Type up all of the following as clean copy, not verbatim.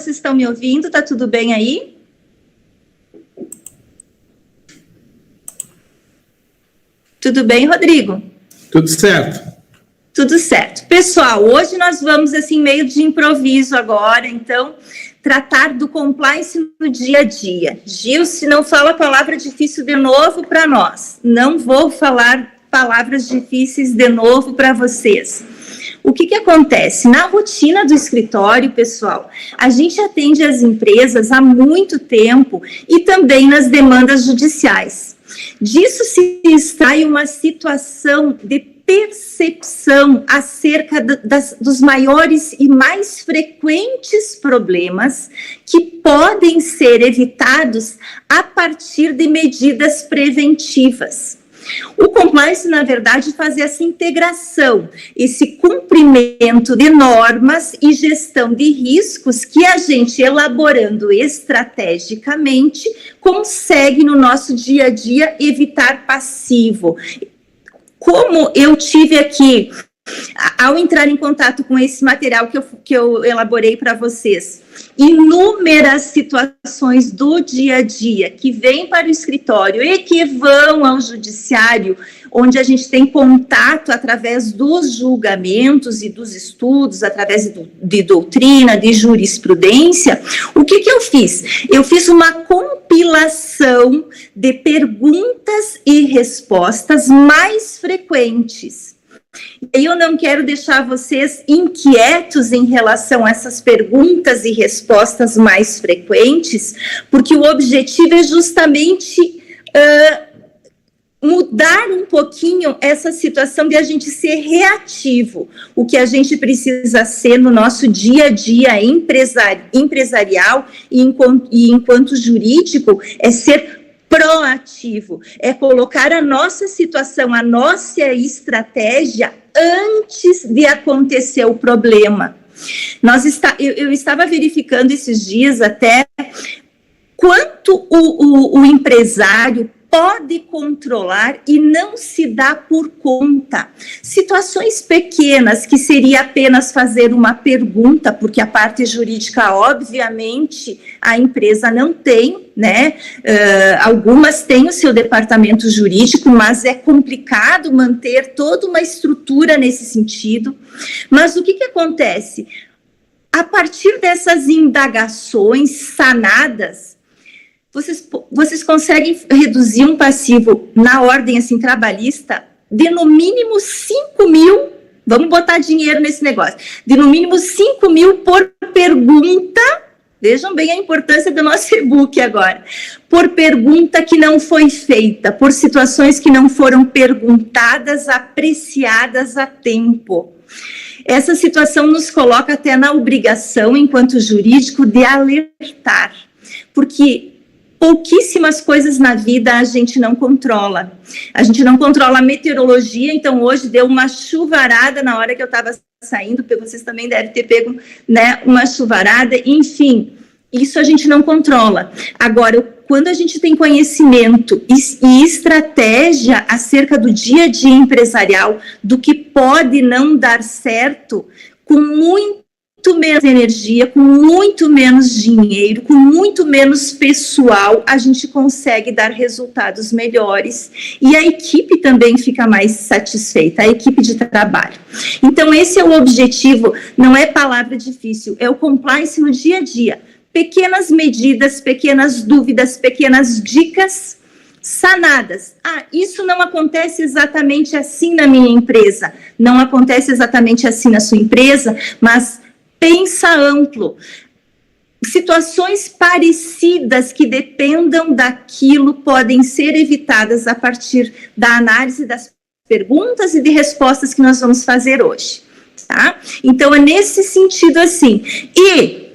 vocês estão me ouvindo? Tá tudo bem aí? Tudo bem, Rodrigo? Tudo certo. Tudo certo. Pessoal, hoje nós vamos, assim, meio de improviso agora, então, tratar do compliance no dia a dia. Gil, se não fala palavra difícil de novo para nós, não vou falar palavras difíceis de novo para vocês. O que acontece? Na rotina do escritório, pessoal, a gente atende as empresas há muito tempo e também nas demandas judiciais. Disso se extrai uma situação de percepção acerca dos maiores e mais frequentes problemas que podem ser evitados a partir de medidas preventivas. O compliance, na verdade, faz essa integração, esse cumprimento de normas e gestão de riscos que a gente, elaborando estrategicamente, consegue no nosso dia a dia evitar passivo. Como eu tive aqui, ao entrar em contato com esse material que eu elaborei para vocês, inúmeras situações do dia a dia que vêm para o escritório e que vão ao judiciário, onde a gente tem contato através dos julgamentos e dos estudos, através de doutrina, de jurisprudência. O que eu fiz? Eu fiz uma compilação de perguntas e respostas mais frequentes. Eu não quero deixar vocês inquietos em relação a essas perguntas e respostas mais frequentes, porque o objetivo é justamente mudar um pouquinho essa situação de a gente ser reativo. O que a gente precisa ser no nosso dia a dia empresarial e enquanto jurídico é ser proativo, é colocar a nossa situação, a nossa estratégia antes de acontecer o problema. Eu estava verificando esses dias até quanto o empresário pode controlar e não se dá por conta. Situações pequenas, que seria apenas fazer uma pergunta, porque a parte jurídica, obviamente, a empresa não tem, né? Algumas têm o seu departamento jurídico, mas é complicado manter toda uma estrutura nesse sentido. Mas o que acontece? A partir dessas indagações sanadas, vocês conseguem reduzir um passivo na ordem assim, trabalhista de no mínimo 5 mil, vamos botar dinheiro nesse negócio, de no mínimo 5 mil por pergunta. Vejam bem a importância do nosso e-book agora. Por pergunta que não foi feita, por situações que não foram perguntadas, apreciadas a tempo. Essa situação nos coloca até na obrigação, enquanto jurídico, de alertar, porque pouquíssimas coisas na vida a gente não controla. A gente não controla a meteorologia, então hoje deu uma chuvarada na hora que eu estava saindo, porque vocês também devem ter pego, né, uma chuvarada, enfim, isso a gente não controla. Agora, quando a gente tem conhecimento e estratégia acerca do dia a dia empresarial, do que pode não dar certo, com muito menos energia, com muito menos dinheiro, com muito menos pessoal, a gente consegue dar resultados melhores e a equipe também fica mais satisfeita, a equipe de trabalho. Então, esse é o objetivo, não é palavra difícil, é o compliance no dia a dia. Pequenas medidas, pequenas dúvidas, pequenas dicas sanadas. Isso não acontece exatamente assim na minha empresa, não acontece exatamente assim na sua empresa, mas pensa amplo. Situações parecidas que dependam daquilo podem ser evitadas a partir da análise das perguntas e de respostas que nós vamos fazer hoje, tá? Então, é nesse sentido assim. E,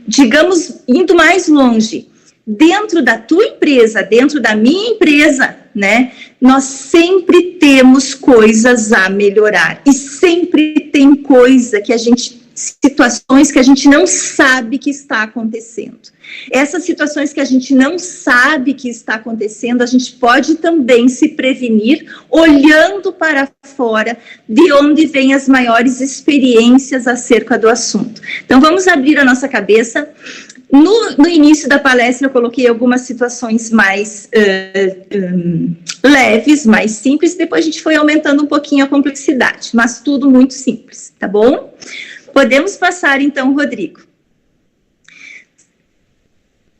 digamos, indo mais longe, dentro da tua empresa, dentro da minha empresa, né, nós sempre temos coisas a melhorar e sempre tem coisa que a gente situações que a gente não sabe que está acontecendo. Essas situações que a gente não sabe que está acontecendo, a gente pode também se prevenir olhando para fora, de onde vêm as maiores experiências acerca do assunto. Então, vamos abrir a nossa cabeça. No início da palestra, eu coloquei algumas situações mais leves, mais simples, depois a gente foi aumentando um pouquinho a complexidade, mas tudo muito simples, tá bom? Podemos passar, então, Rodrigo.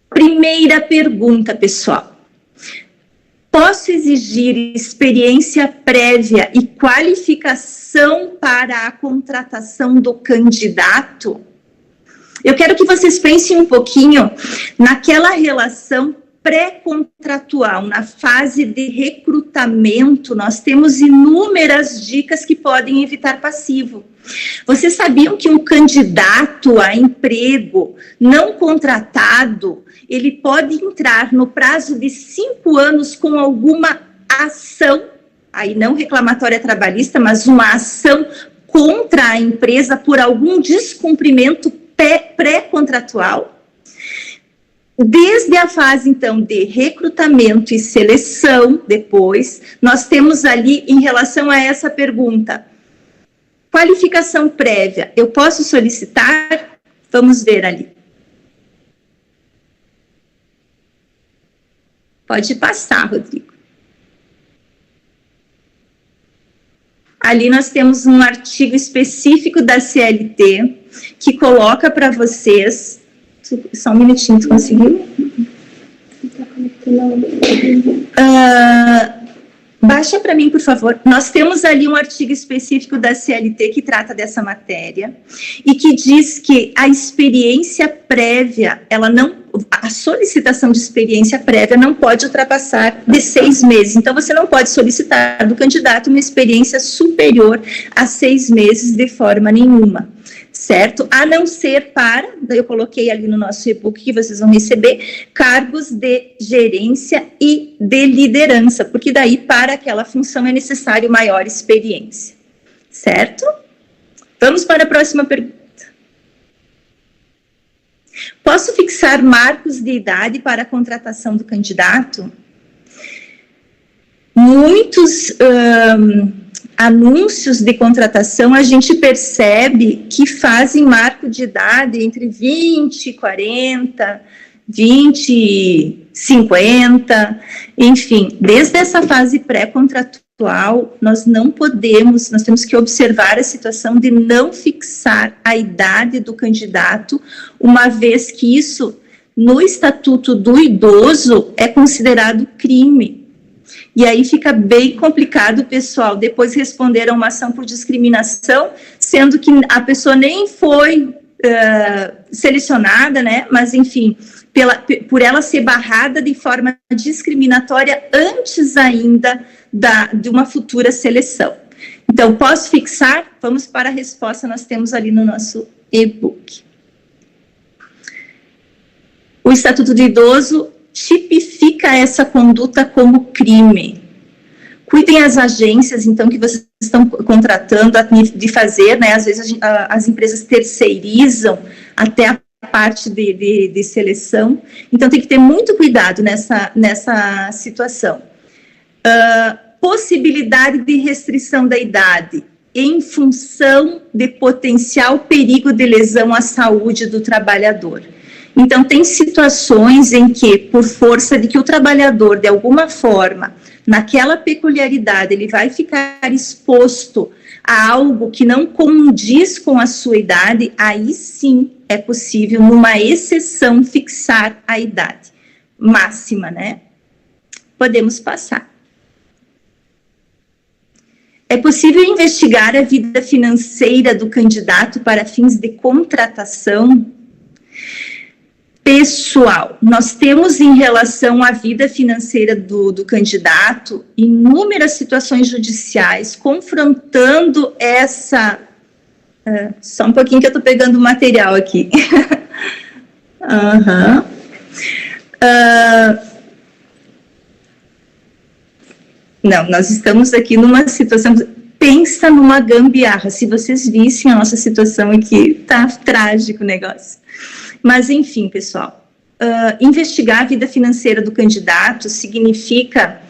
Primeira pergunta, pessoal. Posso exigir experiência prévia e qualificação para a contratação do candidato? Eu quero que vocês pensem um pouquinho naquela relação pré-contratual, na fase de recrutamento. Nós temos inúmeras dicas que podem evitar passivo. Vocês sabiam que um candidato a emprego não contratado, ele pode entrar no prazo de 5 anos com alguma ação, aí não reclamatória trabalhista, mas uma ação contra a empresa por algum descumprimento pré-contratual? Desde a fase, então, de recrutamento e seleção, depois, nós temos ali, em relação a essa pergunta, qualificação prévia, eu posso solicitar? Vamos ver ali. Pode passar, Rodrigo. Ali nós temos um artigo específico da CLT, que coloca para vocês... Só um minutinho, tu conseguiu? Baixa para mim, por favor. Nós temos ali um artigo específico da CLT que trata dessa matéria e que diz que a experiência prévia, a solicitação de experiência prévia não pode ultrapassar de 6 meses. Então, você não pode solicitar do candidato uma experiência superior a 6 meses de forma nenhuma. Certo? A não ser para, eu coloquei ali no nosso e-book que vocês vão receber, cargos de gerência e de liderança, porque daí para aquela função é necessário maior experiência. Certo? Vamos para a próxima pergunta. Posso fixar marcos de idade para a contratação do candidato? Muitos... anúncios de contratação, a gente percebe que fazem marco de idade entre 20 e 40, 20 e 50, enfim, desde essa fase pré-contratual, nós temos que observar a situação de não fixar a idade do candidato, uma vez que isso, no Estatuto do Idoso, é considerado crime. E aí fica bem complicado, pessoal, depois responder a uma ação por discriminação, sendo que a pessoa nem foi selecionada, né? Mas, enfim, por ela ser barrada de forma discriminatória antes ainda de uma futura seleção. Então, posso fixar? Vamos para a resposta, nós temos ali no nosso e-book. O Estatuto do Idoso tipifica essa conduta como crime. Cuidem as agências, então, que vocês estão contratando de fazer, né? Às vezes as empresas terceirizam até a parte de seleção. Então, tem que ter muito cuidado nessa situação. Possibilidade de restrição da idade em função de potencial perigo de lesão à saúde do trabalhador. Então, tem situações em que, por força de que o trabalhador, de alguma forma, naquela peculiaridade, ele vai ficar exposto a algo que não condiz com a sua idade, aí sim é possível, numa exceção, fixar a idade máxima, né? Podemos passar. É possível investigar a vida financeira do candidato para fins de contratação? Pessoal, nós temos em relação à vida financeira do candidato inúmeras situações judiciais confrontando essa... só um pouquinho que eu estou pegando o material aqui. Não, nós estamos aqui numa situação... pensa numa gambiarra. Se vocês vissem a nossa situação aqui, tá trágico o negócio. Mas, enfim, pessoal, investigar a vida financeira do candidato significa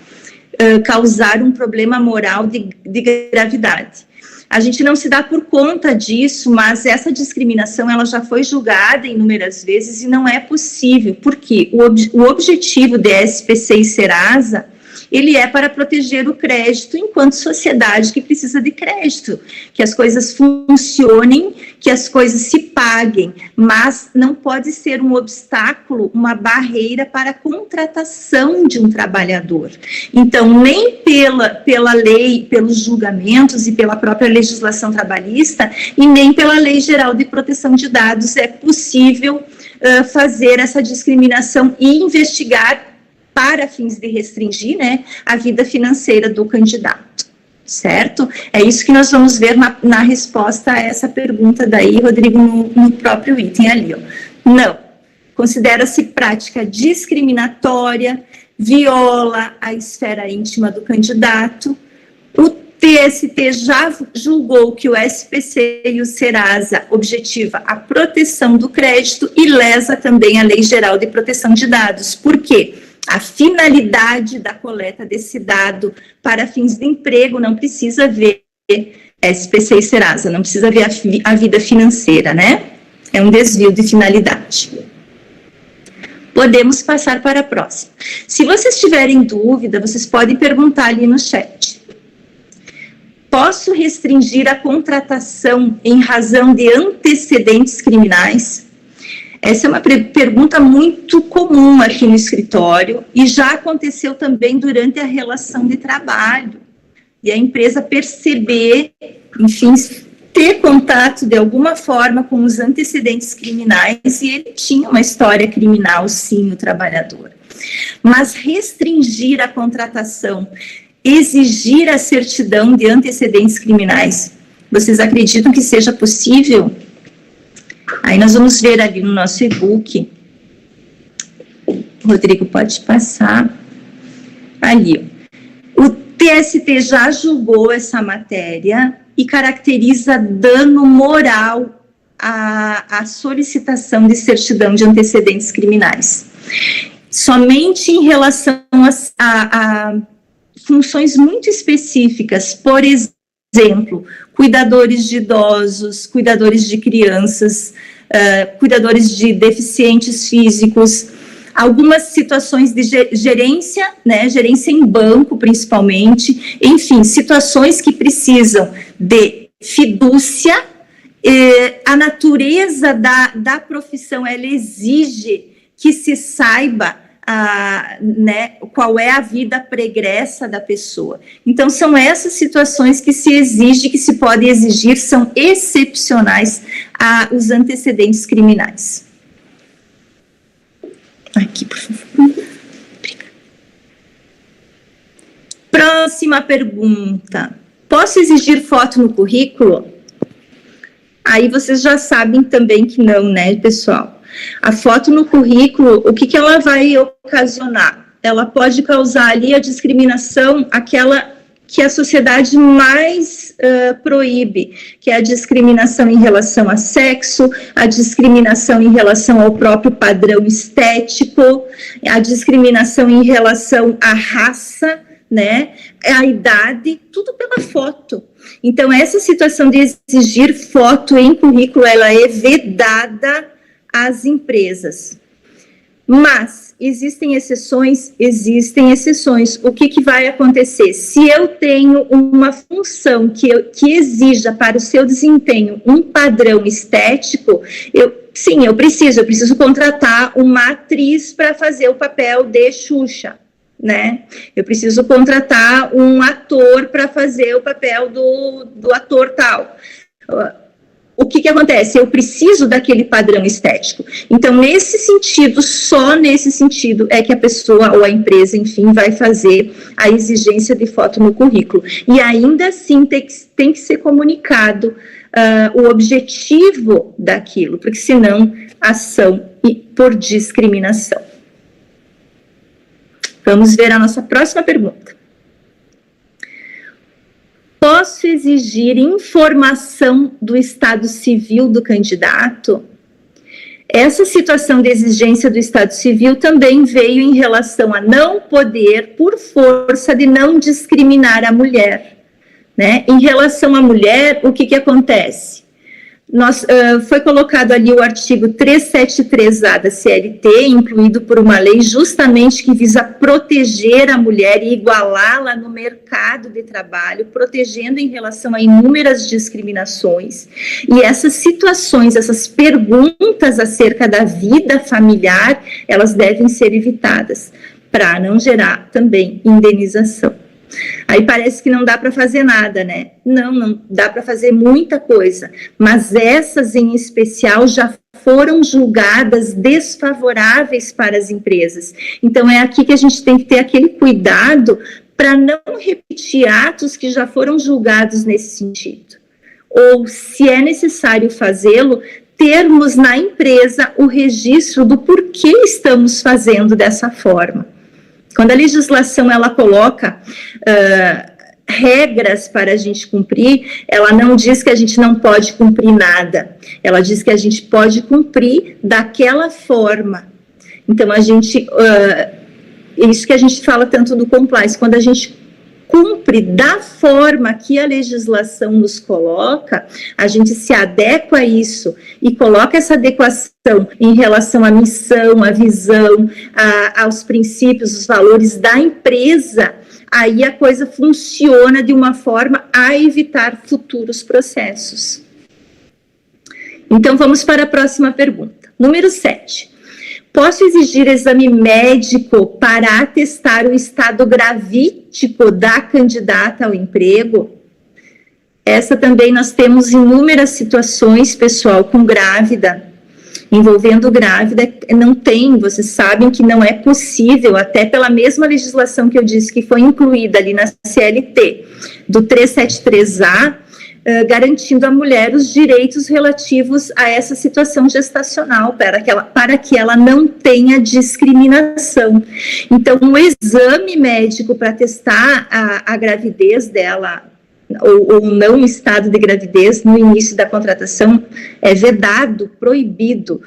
causar um problema moral de gravidade. A gente não se dá por conta disso, mas essa discriminação ela já foi julgada inúmeras vezes e não é possível, porque o objetivo de SPC e Serasa, ele é para proteger o crédito enquanto sociedade que precisa de crédito, que as coisas funcionem, que as coisas se paguem, mas não pode ser um obstáculo, uma barreira para a contratação de um trabalhador. Então, nem pela lei, pelos julgamentos e pela própria legislação trabalhista, e nem pela Lei Geral de Proteção de Dados é possível fazer essa discriminação e investigar para fins de restringir, né, a vida financeira do candidato, certo? É isso que nós vamos ver na resposta a essa pergunta daí, Rodrigo, no próprio item ali, ó. Não, considera-se prática discriminatória, viola a esfera íntima do candidato. O TST já julgou que o SPC e o Serasa objetiva a proteção do crédito e lesa também a Lei Geral de Proteção de Dados. Por quê? A finalidade da coleta desse dado para fins de emprego não precisa ver SPC e Serasa, não precisa ver a vida financeira, né? É um desvio de finalidade. Podemos passar para a próxima. Se vocês tiverem dúvida, vocês podem perguntar ali no chat. Posso restringir a contratação em razão de antecedentes criminais? Essa é uma pergunta muito comum aqui no escritório e já aconteceu também durante a relação de trabalho. E a empresa perceber, enfim, ter contato de alguma forma com os antecedentes criminais e ele tinha uma história criminal, sim, o trabalhador. Mas restringir a contratação, exigir a certidão de antecedentes criminais, vocês acreditam que seja possível? Aí nós vamos ver ali no nosso e-book. Rodrigo, pode passar. Ali. O TST já julgou essa matéria e caracteriza dano moral à solicitação de certidão de antecedentes criminais. Somente em relação a funções muito específicas, por exemplo, cuidadores de idosos, cuidadores de crianças, cuidadores de deficientes físicos, algumas situações de gerência, né, gerência em banco principalmente, enfim, situações que precisam de fidúcia, a natureza da profissão, ela exige que se saiba né, qual é a vida pregressa da pessoa. Então, são essas situações que se exige, que se pode exigir, são excepcionais aos antecedentes criminais. Aqui, por favor. Próxima pergunta. Posso exigir foto no currículo? Aí vocês já sabem também que não, né, pessoal? A foto no currículo, o que ela vai ocasionar? Ela pode causar ali a discriminação, aquela que a sociedade mais proíbe, que é a discriminação em relação a sexo, a discriminação em relação ao próprio padrão estético, a discriminação em relação à raça, né, a idade, tudo pela foto. Então, essa situação de exigir foto em currículo, ela é vedada às empresas. Mas, existem exceções? Existem exceções. O que vai acontecer? Se eu tenho uma função que exija para o seu desempenho um padrão estético, eu preciso contratar uma atriz para fazer o papel de Xuxa, né? Eu preciso contratar um ator para fazer o papel do ator tal. O que acontece? Eu preciso daquele padrão estético. Então, nesse sentido, só nesse sentido é que a pessoa ou a empresa, enfim, vai fazer a exigência de foto no currículo. E ainda assim tem que ser comunicado o objetivo daquilo, porque senão ação por discriminação. Vamos ver a nossa próxima pergunta. posso exigir informação do estado civil do candidato? Essa situação de exigência do estado civil também veio em relação a não poder, por força de não discriminar a mulher, né? Em relação à mulher, o que acontece? Foi colocado ali o artigo 373A da CLT, incluído por uma lei justamente que visa proteger a mulher e igualá-la no mercado de trabalho, protegendo em relação a inúmeras discriminações. E essas situações, essas perguntas acerca da vida familiar, elas devem ser evitadas, para não gerar também indenização. Aí parece que não dá para fazer nada, né? Não dá para fazer muita coisa, mas essas em especial já foram julgadas desfavoráveis para as empresas. Então é aqui que a gente tem que ter aquele cuidado para não repetir atos que já foram julgados nesse sentido. Ou, se é necessário fazê-lo, termos na empresa o registro do porquê estamos fazendo dessa forma. Quando a legislação ela coloca regras para a gente cumprir, ela não diz que a gente não pode cumprir nada, ela diz que a gente pode cumprir daquela forma. Então, isso que a gente fala tanto do compliance, quando a gente cumpre da forma que a legislação nos coloca, a gente se adequa a isso e coloca essa adequação em relação à missão, à visão, aos princípios, os valores da empresa, aí a coisa funciona de uma forma a evitar futuros processos. Então, vamos para a próxima pergunta. Número 7. Posso exigir exame médico para atestar o estado gravídico da candidata ao emprego? Essa também nós temos inúmeras situações, pessoal, com grávida, envolvendo grávida, não tem, vocês sabem que não é possível, até pela mesma legislação que eu disse que foi incluída ali na CLT, do 373A, garantindo à mulher os direitos relativos a essa situação gestacional, para que ela não tenha discriminação. Então, um exame médico para testar a gravidez dela, ou não estado de gravidez no início da contratação, é vedado, proibido,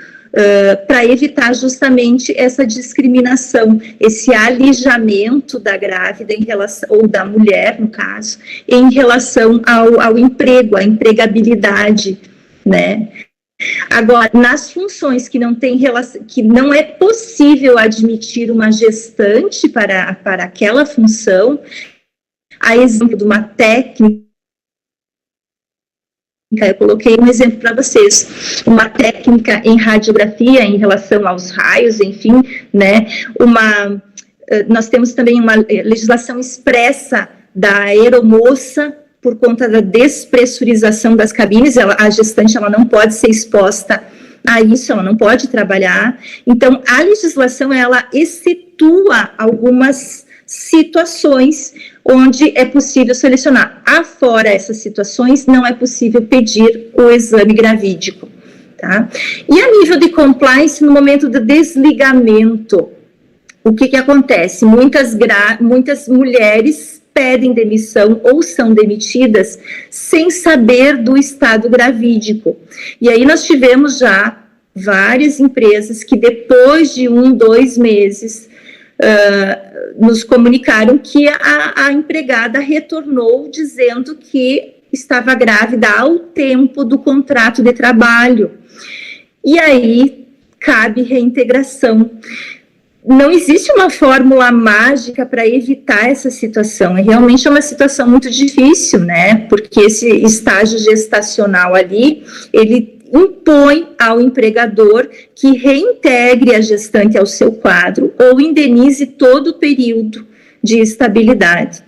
para evitar justamente essa discriminação, esse alijamento da grávida em relação, ou da mulher, no caso, em relação ao emprego, à empregabilidade, né? Agora, nas funções que não tem relação, que não é possível admitir uma gestante para aquela função, a exemplo de uma técnica, eu coloquei um exemplo para vocês, uma técnica em radiografia em relação aos raios, enfim, né, nós temos também uma legislação expressa da aeromoça, por conta da despressurização das cabines, a gestante ela não pode ser exposta a isso, ela não pode trabalhar. Então, a legislação, ela excetua algumas situações onde é possível selecionar. Afora essas situações, não é possível pedir o exame gravídico, tá? E a nível de compliance, no momento do desligamento, o que acontece? Muitas mulheres pedem demissão ou são demitidas sem saber do estado gravídico. E aí nós tivemos já várias empresas que depois de 1-2 meses nos comunicaram que a empregada retornou dizendo que estava grávida ao tempo do contrato de trabalho. E aí cabe reintegração. Não existe uma fórmula mágica para evitar essa situação, realmente é uma situação muito difícil, né, porque esse estágio gestacional ali, ele impõe ao empregador que reintegre a gestante ao seu quadro ou indenize todo o período de estabilidade.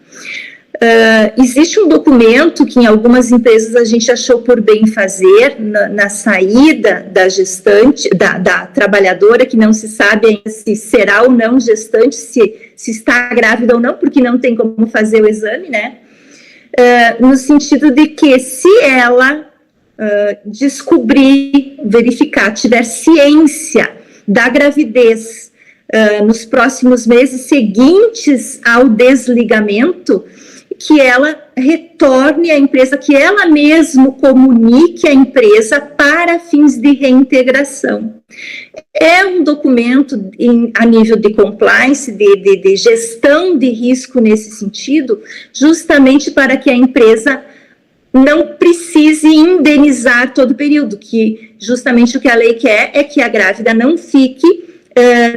Existe um documento que em algumas empresas a gente achou por bem fazer na saída da gestante, da trabalhadora, que não se sabe ainda se será ou não gestante, se está grávida ou não, porque não tem como fazer o exame, né? No sentido de que se ela descobrir, verificar, tiver ciência da gravidez nos próximos meses seguintes ao desligamento, que ela retorne à empresa, que ela mesma comunique à empresa para fins de reintegração. É um documento a nível de compliance, de gestão de risco nesse sentido, justamente para que a empresa não precise indenizar todo o período, que justamente o que a lei quer é que a grávida não fique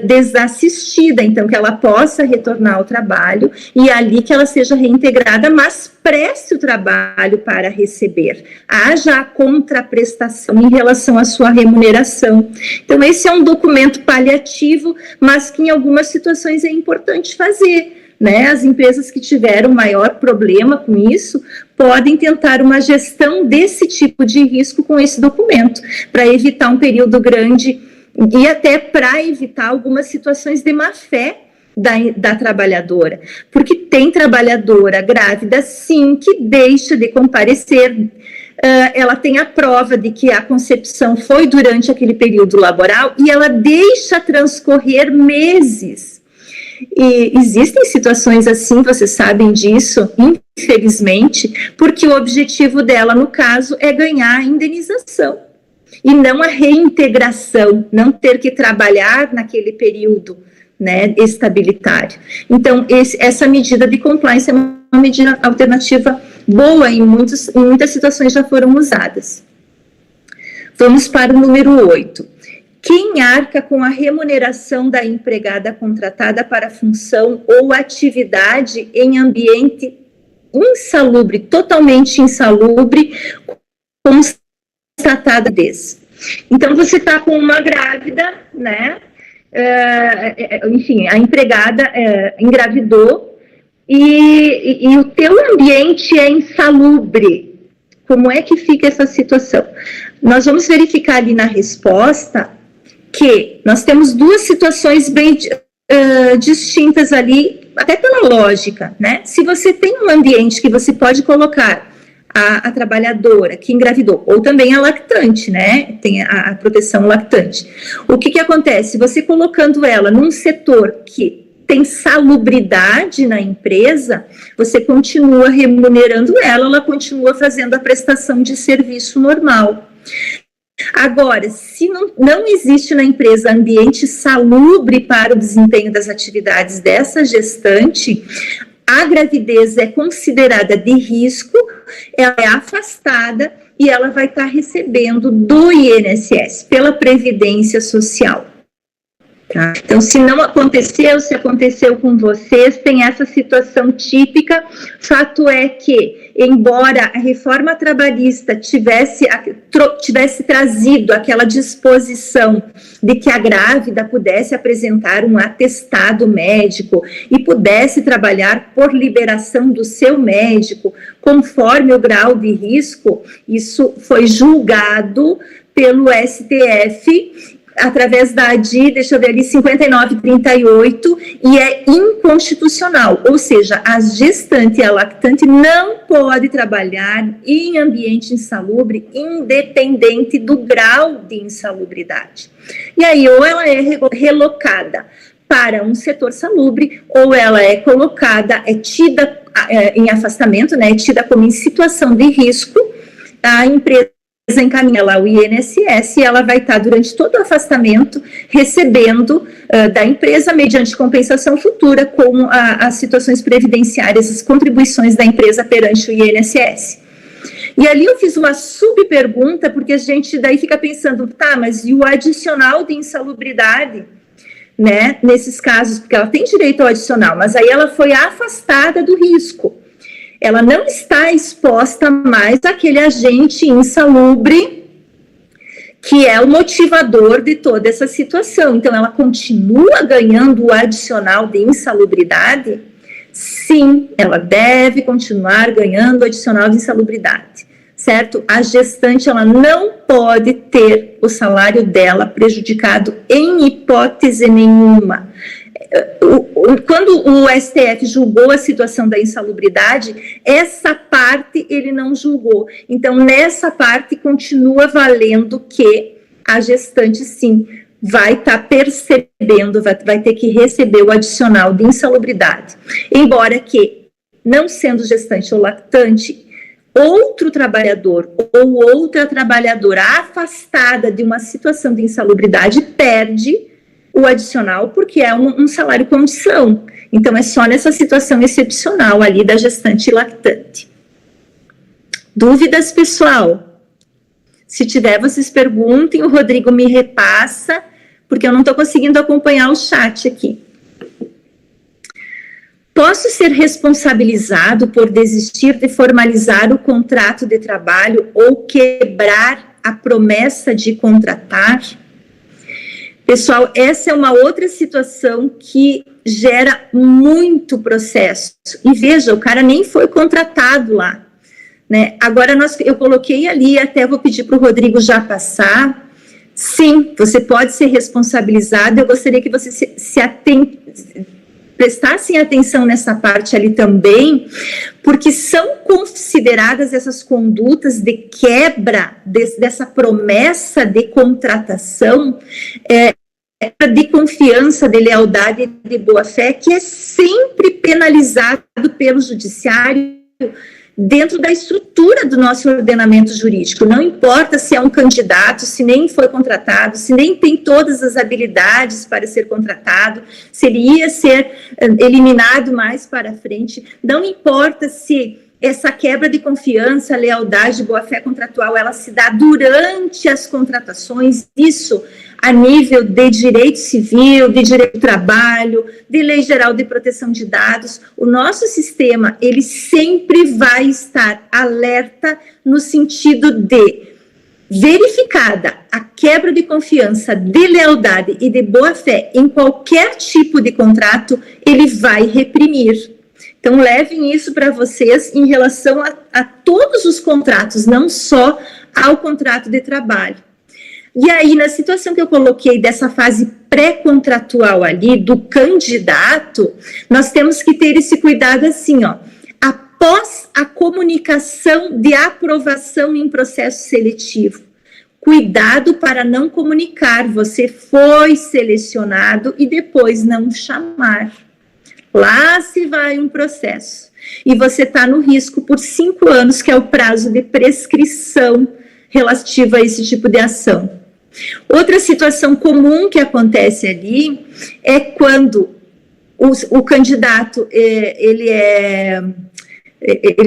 desassistida, então que ela possa retornar ao trabalho e ali que ela seja reintegrada, mas preste o trabalho para receber. Haja a contraprestação em relação à sua remuneração. Então esse é um documento paliativo, mas que em algumas situações é importante fazer. Né, as empresas que tiveram maior problema com isso podem tentar uma gestão desse tipo de risco com esse documento, para evitar um período grande e até para evitar algumas situações de má-fé da trabalhadora, porque tem trabalhadora grávida, sim, que deixa de comparecer, ela tem a prova de que a concepção foi durante aquele período laboral e ela deixa transcorrer meses. E existem situações assim, vocês sabem disso, infelizmente, porque o objetivo dela, no caso, é ganhar a indenização e não a reintegração, não ter que trabalhar naquele período, né, estabilitário. Então, essa medida de compliance é uma medida alternativa boa e em muitas situações já foram usadas. Vamos para o número 8. Quem arca com a remuneração da empregada contratada para função ou atividade em ambiente insalubre, totalmente insalubre, constatada desse. Então, você está com uma grávida, né? Enfim, a empregada engravidou e o teu ambiente é insalubre. Como é que fica essa situação? Nós vamos verificar ali na resposta que nós temos duas situações bem distintas ali, até pela lógica, né? Se você tem um ambiente que você pode colocar a trabalhadora que engravidou, ou também a lactante, né? Tem a proteção lactante. O que acontece? Você colocando ela num setor que tem salubridade na empresa, você continua remunerando ela continua fazendo a prestação de serviço normal. Agora, se não existe na empresa ambiente salubre para o desempenho das atividades dessa gestante, a gravidez é considerada de risco, ela é afastada e ela vai estar recebendo do INSS, pela Previdência Social. Tá? Então, se não aconteceu, se aconteceu com vocês, tem essa situação típica. Fato é que, embora a reforma trabalhista tivesse trazido aquela disposição de que a grávida pudesse apresentar um atestado médico e pudesse trabalhar por liberação do seu médico, conforme o grau de risco, isso foi julgado pelo STF, através da ADI, deixa eu ver ali, 5938, e é inconstitucional, ou seja, a gestante e a lactante não pode trabalhar em ambiente insalubre, independente do grau de insalubridade. E aí, ou ela é relocada para um setor salubre, ou ela é colocada, tida em afastamento, né, tida como em situação de risco, a empresa encaminha lá o INSS e ela vai estar durante todo o afastamento recebendo da empresa, mediante compensação futura, com as situações previdenciárias, as contribuições da empresa perante o INSS. E ali eu fiz uma subpergunta, porque a gente daí fica pensando, tá, mas e o adicional de insalubridade, né, nesses casos, porque ela tem direito ao adicional, mas aí ela foi afastada do risco. Ela não está exposta mais àquele agente insalubre que é o motivador de toda essa situação. Então, ela continua ganhando o adicional de insalubridade? Sim, ela deve continuar ganhando o adicional de insalubridade, certo? A gestante, ela não pode ter o salário dela prejudicado em hipótese nenhuma. Quando o STF julgou a situação da insalubridade, essa parte ele não julgou. Então, nessa parte, continua valendo que a gestante, sim, vai estar percebendo, vai ter que receber o adicional de insalubridade. Embora que, não sendo gestante ou lactante, outro trabalhador ou outra trabalhadora afastada de uma situação de insalubridade perde o adicional porque é um salário condição. Então, é só nessa situação excepcional ali da gestante e lactante. Dúvidas, pessoal? Se tiver, vocês perguntem, o Rodrigo me repassa, porque eu não estou conseguindo acompanhar o chat aqui. Posso ser responsabilizado por desistir de formalizar o contrato de trabalho ou quebrar a promessa de contratar? Pessoal, essa é uma outra situação que gera muito processo. E veja, o cara nem foi contratado lá, né? Agora, eu coloquei ali, até vou pedir para o Rodrigo já passar. Sim, você pode ser responsabilizado. Eu gostaria que você prestassem atenção nessa parte ali também, porque são consideradas essas condutas de quebra dessa promessa de contratação, de confiança, de lealdade e de boa-fé, que é sempre penalizado pelo judiciário dentro da estrutura do nosso ordenamento jurídico. Não importa se é um candidato, se nem foi contratado, se nem tem todas as habilidades para ser contratado, se ele ia ser eliminado mais para frente, não importa se essa quebra de confiança, lealdade, boa-fé contratual, ela se dá durante as contratações, isso a nível de direito civil, de direito do trabalho, de lei geral de proteção de dados. O nosso sistema, ele sempre vai estar alerta no sentido de verificada a quebra de confiança, de lealdade e de boa-fé em qualquer tipo de contrato, ele vai reprimir. Então, levem isso para vocês em relação a todos os contratos, não só ao contrato de trabalho. E aí, na situação que eu coloquei dessa fase pré-contratual ali, do candidato, nós temos que ter esse cuidado assim, ó. Após a comunicação de aprovação em processo seletivo, cuidado para não comunicar, você foi selecionado e depois não chamar. Lá se vai um processo. E você está no risco por 5 anos, que é o prazo de prescrição relativa a esse tipo de ação. Outra situação comum que acontece ali é quando o candidato, ele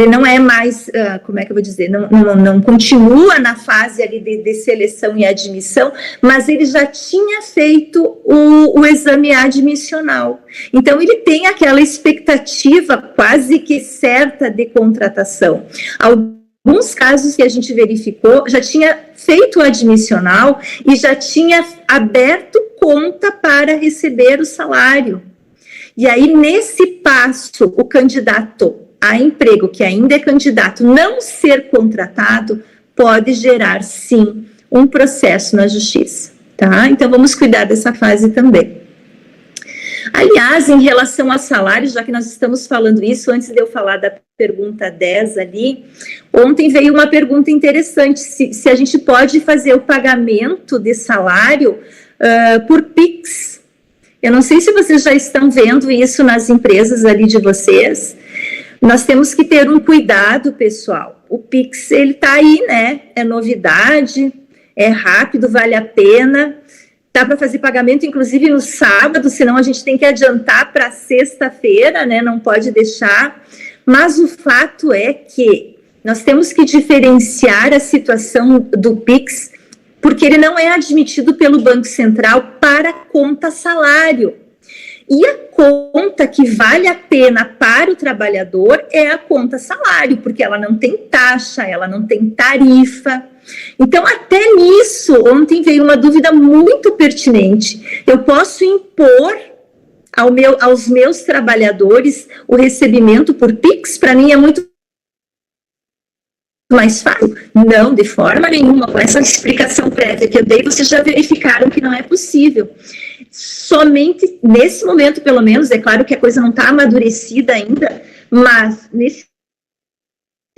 não é mais, como é que eu vou dizer, não continua na fase ali de seleção e admissão, mas ele já tinha feito o exame admissional. Então, ele tem aquela expectativa quase que certa de contratação. Alguns casos que a gente verificou, já tinha feito o admissional e já tinha aberto conta para receber o salário. E aí, nesse passo, o candidato a emprego, que ainda é candidato, não ser contratado, pode gerar, sim, um processo na justiça, tá? Então, vamos cuidar dessa fase também. Aliás, em relação a salários, já que nós estamos falando isso, antes de eu falar da pergunta 10 ali, ontem veio uma pergunta interessante, se a gente pode fazer o pagamento de salário por Pix. Eu não sei se vocês já estão vendo isso nas empresas ali de vocês. Nós temos que ter um cuidado, pessoal. O Pix, ele tá aí, né? É novidade, é rápido, vale a pena. Dá para fazer pagamento, inclusive, no sábado, senão a gente tem que adiantar para sexta-feira, né? Não pode deixar. Mas o fato é que nós temos que diferenciar a situação do Pix, porque ele não é admitido pelo Banco Central para conta salário. E a conta que vale a pena para o trabalhador é a conta salário, porque ela não tem taxa, ela não tem tarifa. Então, até nisso, ontem veio uma dúvida muito pertinente. Eu posso impor aos meus trabalhadores o recebimento por Pix? Para mim é muito mais fácil? Não, de forma nenhuma. Com essa explicação prévia que eu dei, vocês já verificaram que não é possível. Somente nesse momento, pelo menos, é claro que a coisa não está amadurecida ainda, mas nesse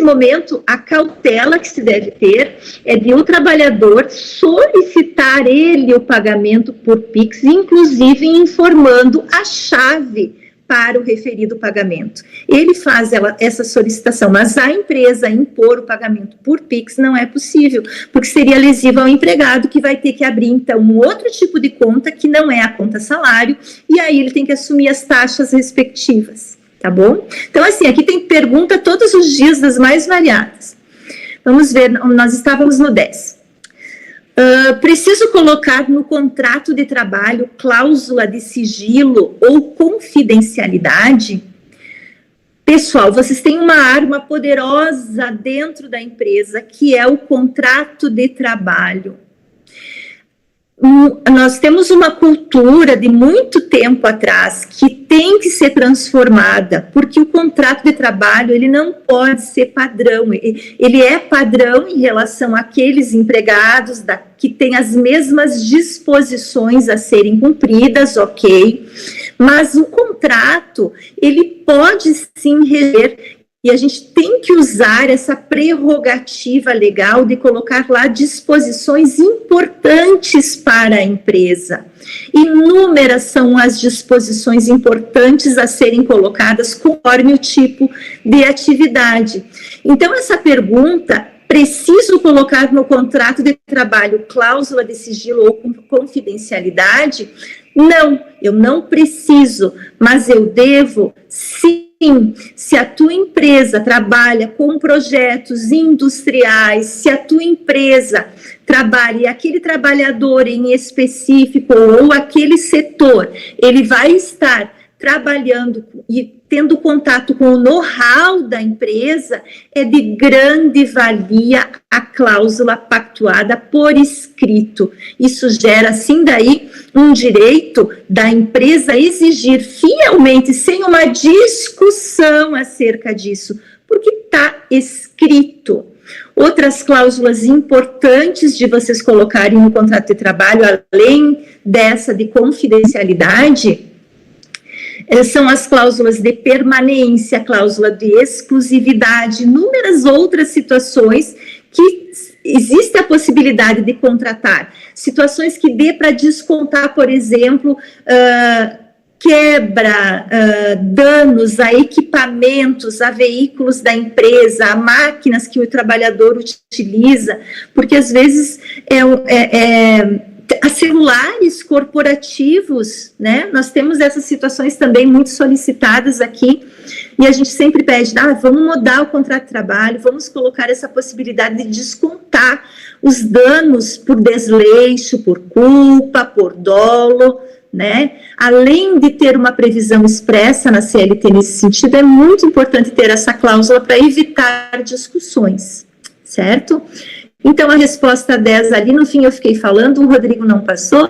momento, a cautela que se deve ter é de o trabalhador solicitar ele o pagamento por Pix, inclusive informando a chave para o referido pagamento. Ele faz essa solicitação, mas a empresa impor o pagamento por Pix não é possível, porque seria lesivo ao empregado, que vai ter que abrir, então, um outro tipo de conta, que não é a conta salário, e aí ele tem que assumir as taxas respectivas, tá bom? Então, assim, aqui tem pergunta todos os dias das mais variadas. Vamos ver, nós estávamos no 10. Preciso colocar no contrato de trabalho cláusula de sigilo ou confidencialidade? Pessoal, vocês têm uma arma poderosa dentro da empresa, que é o contrato de trabalho. Nós temos uma cultura de muito tempo atrás que tem que ser transformada, porque o contrato de trabalho, ele não pode ser padrão, ele é padrão em relação àqueles empregados que têm as mesmas disposições a serem cumpridas, ok, mas o contrato, ele pode sim reger. E a gente tem que usar essa prerrogativa legal de colocar lá disposições importantes para a empresa. Inúmeras são as disposições importantes a serem colocadas conforme o tipo de atividade. Então, essa pergunta, preciso colocar no contrato de trabalho cláusula de sigilo ou confidencialidade? Não, eu não preciso, mas eu devo sim. Se a tua empresa trabalha com projetos industriais, se a tua empresa trabalha e aquele trabalhador em específico ou aquele setor, ele vai estar trabalhando e tendo contato com o know-how da empresa, é de grande valia a cláusula pactuada por escrito. Isso gera, assim, daí, um direito da empresa exigir fielmente, sem uma discussão acerca disso, porque está escrito. Outras cláusulas importantes de vocês colocarem no contrato de trabalho, além dessa de confidencialidade, são as cláusulas de permanência, a cláusula de exclusividade, inúmeras outras situações que existe a possibilidade de contratar. Situações que dê para descontar, por exemplo, quebra, danos a equipamentos, a veículos da empresa, a máquinas que o trabalhador utiliza, porque às vezes a celulares corporativos, né? Nós temos essas situações também muito solicitadas aqui, e a gente sempre pede, vamos mudar o contrato de trabalho, vamos colocar essa possibilidade de descontar os danos por desleixo, por culpa, por dolo, né? Além de ter uma previsão expressa na CLT nesse sentido, é muito importante ter essa cláusula para evitar discussões, certo? Então, a resposta 10 ali, no fim eu fiquei falando, o Rodrigo não passou.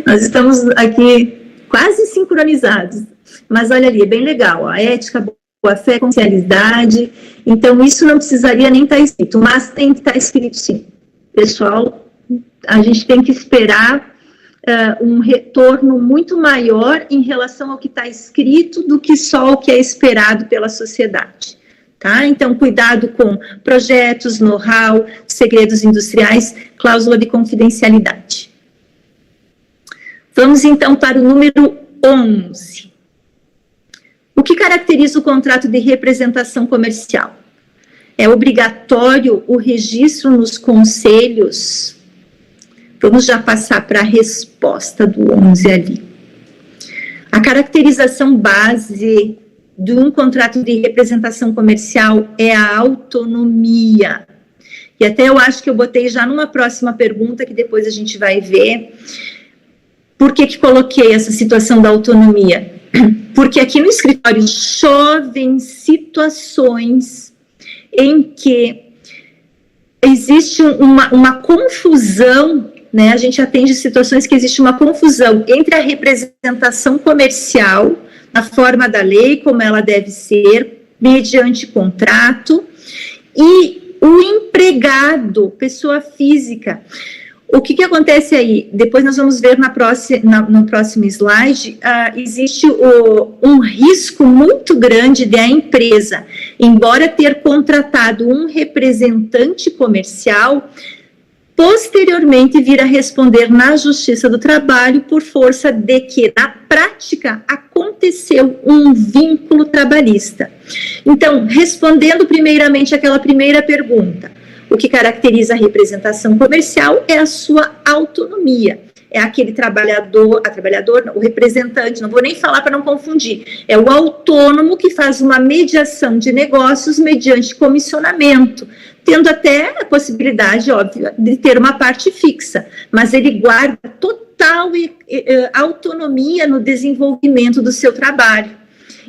Nós estamos aqui quase sincronizados. Mas olha ali, é bem legal, ó, a ética, boa-fé, confiabilidade. Então, isso não precisaria nem estar escrito, mas tem que estar escrito sim. Pessoal, a gente tem que esperar um retorno muito maior em relação ao que está escrito do que só o que é esperado pela sociedade. Tá? Então, cuidado com projetos, know-how, segredos industriais, cláusula de confidencialidade. Vamos, então, para o número 11. O que caracteriza o contrato de representação comercial? É obrigatório o registro nos conselhos? Vamos já passar para a resposta do 11 ali. A caracterização base de um contrato de representação comercial é a autonomia. E até eu acho que eu botei já numa próxima pergunta, que depois a gente vai ver. Por que coloquei essa situação da autonomia? Porque aqui no escritório chovem situações em que existe uma confusão, né? A gente atende situações que existe uma confusão entre a representação comercial, a forma da lei, como ela deve ser, mediante contrato, e o empregado, pessoa física. O que acontece aí? Depois nós vamos ver no próximo slide, existe um risco muito grande de a empresa, embora ter contratado um representante comercial, posteriormente vir a responder na Justiça do Trabalho por força de que, na prática, aconteceu um vínculo trabalhista. Então, respondendo primeiramente aquela primeira pergunta, o que caracteriza a representação comercial é a sua autonomia. É aquele trabalhador, o representante, não vou nem falar para não confundir, é o autônomo que faz uma mediação de negócios mediante comissionamento, tendo até a possibilidade, óbvio, de ter uma parte fixa, mas ele guarda total autonomia no desenvolvimento do seu trabalho.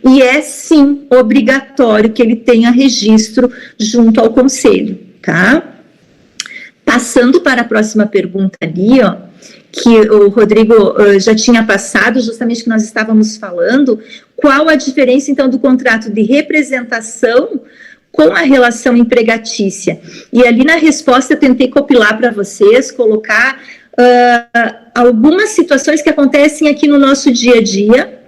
E é, sim, obrigatório que ele tenha registro junto ao conselho, tá? Passando para a próxima pergunta ali, ó, que o Rodrigo já tinha passado, justamente que nós estávamos falando, qual a diferença, então, do contrato de representação com a relação empregatícia? E ali na resposta eu tentei compilar para vocês, colocar algumas situações que acontecem aqui no nosso dia a dia,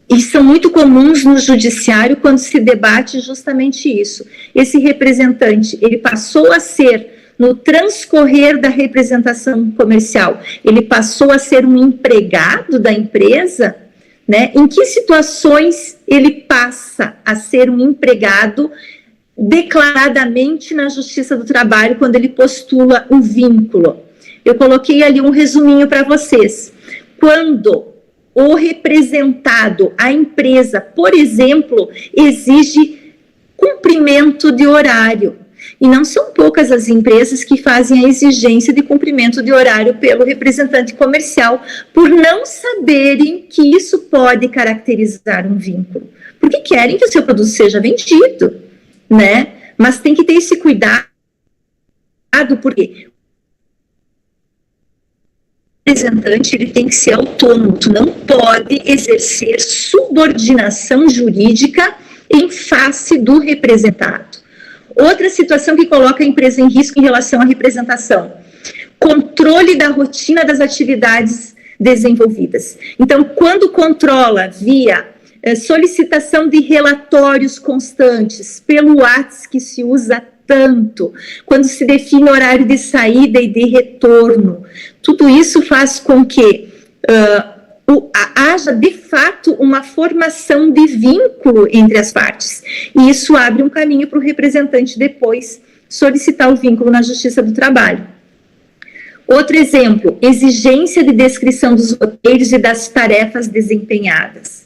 e são muito comuns no judiciário quando se debate justamente isso. Esse representante, ele passou a ser, no transcorrer da representação comercial, ele passou a ser um empregado da empresa, né? Em que situações ele passa a ser um empregado declaradamente na Justiça do Trabalho quando ele postula um vínculo? Eu coloquei ali um resuminho para vocês. Quando o representado, a empresa, por exemplo, exige cumprimento de horário. E não são poucas as empresas que fazem a exigência de cumprimento de horário pelo representante comercial, por não saberem que isso pode caracterizar um vínculo. Porque querem que o seu produto seja vendido, né? Mas tem que ter esse cuidado, porque o representante, ele tem que ser autônomo, tu não pode exercer subordinação jurídica em face do representado. Outra situação que coloca a empresa em risco em relação à representação: controle da rotina das atividades desenvolvidas. Então, quando controla via solicitação de relatórios constantes, pelo WhatsApp que se usa tanto, quando se define horário de saída e de retorno, tudo isso faz com que haja, de fato, uma formação de vínculo entre as partes. E isso abre um caminho para o representante depois solicitar o vínculo na Justiça do Trabalho. Outro exemplo, exigência de descrição dos roteiros e das tarefas desempenhadas.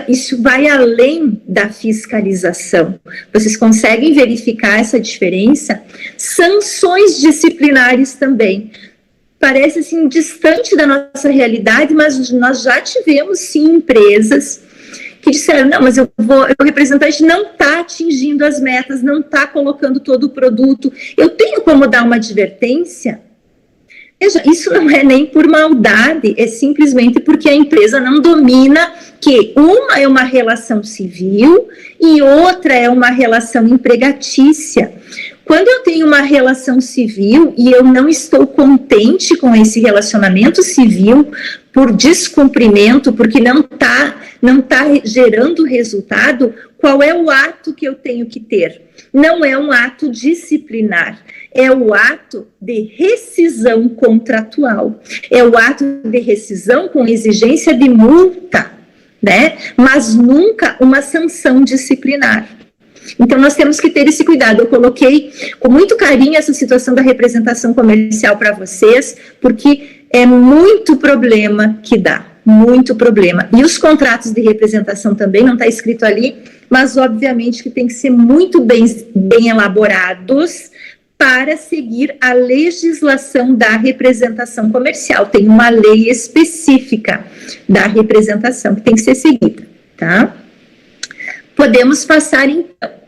Isso vai além da fiscalização. Vocês conseguem verificar essa diferença? Sanções disciplinares também. Parece assim distante da nossa realidade, mas nós já tivemos sim empresas que disseram: não, mas o representante não está atingindo as metas, não está colocando todo o produto, eu tenho como dar uma advertência? Veja, isso não é nem por maldade, é simplesmente porque a empresa não domina que uma é uma relação civil e outra é uma relação empregatícia. Quando eu tenho uma relação civil e eu não estou contente com esse relacionamento civil por descumprimento, porque não tá gerando resultado, qual é o ato que eu tenho que ter? Não é um ato disciplinar, é o ato de rescisão contratual, é o ato de rescisão com exigência de multa, né? Mas nunca uma sanção disciplinar. Então, nós temos que ter esse cuidado. Eu coloquei com muito carinho essa situação da representação comercial para vocês, porque é muito problema que dá, muito problema. E os contratos de representação também, não está escrito ali, mas obviamente que tem que ser muito bem elaborados para seguir a legislação da representação comercial. Tem uma lei específica da representação que tem que ser seguida, tá? Podemos passar, então.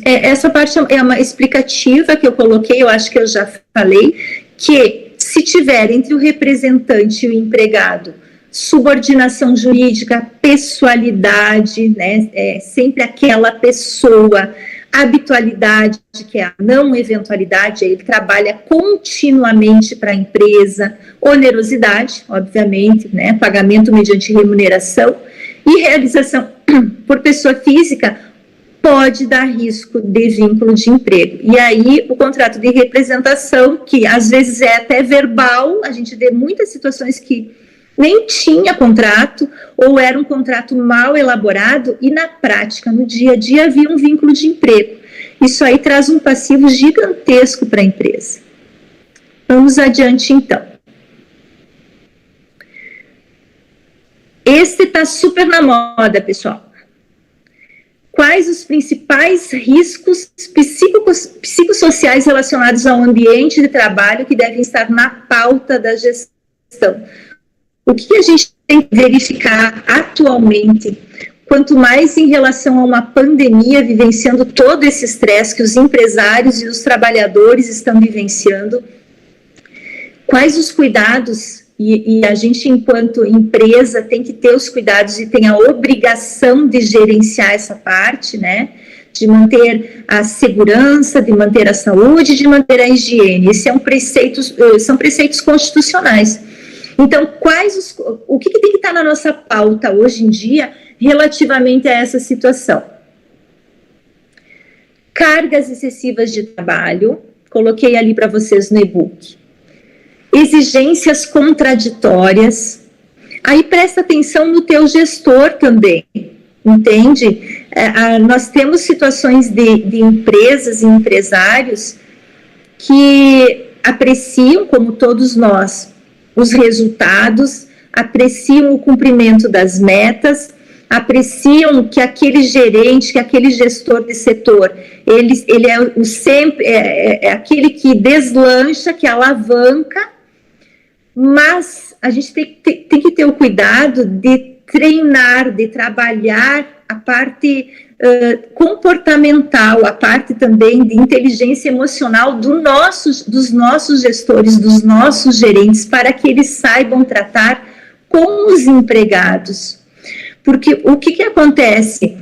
Essa parte é uma explicativa que eu coloquei, eu acho que eu já falei, que se tiver entre o representante e o empregado subordinação jurídica, pessoalidade, né, sempre aquela pessoa, habitualidade, que é a não eventualidade, ele trabalha continuamente para a empresa, onerosidade, obviamente, né, pagamento mediante remuneração, e realização por pessoa física, pode dar risco de vínculo de emprego. E aí, o contrato de representação, que às vezes é até verbal, a gente vê muitas situações que nem tinha contrato, ou era um contrato mal elaborado, e na prática, no dia a dia, havia um vínculo de emprego. Isso aí traz um passivo gigantesco para a empresa. Vamos adiante, então. Esse está super na moda, pessoal. Quais os principais riscos psicossociais relacionados ao ambiente de trabalho que devem estar na pauta da gestão? O que a gente tem que verificar atualmente, quanto mais em relação a uma pandemia, vivenciando todo esse estresse que os empresários e os trabalhadores estão vivenciando? Quais os cuidados, e a gente, enquanto empresa, tem que ter os cuidados e tem a obrigação de gerenciar essa parte, né? De manter a segurança, de manter a saúde, de manter a higiene. Esses são preceitos constitucionais. Então, o que tem que estar na nossa pauta hoje em dia relativamente a essa situação? Cargas excessivas de trabalho, coloquei ali para vocês no e-book. Exigências contraditórias. Aí presta atenção no teu gestor também, entende? Nós temos situações de empresas e empresários que apreciam, como todos nós, os resultados, apreciam o cumprimento das metas, apreciam que aquele gerente, que aquele gestor de setor, ele é aquele que deslancha, que alavanca, mas a gente tem que ter o cuidado de treinar, de trabalhar a parte comportamental, a parte também de inteligência emocional dos nossos gestores, dos nossos gerentes, para que eles saibam tratar com os empregados. Porque o que acontece?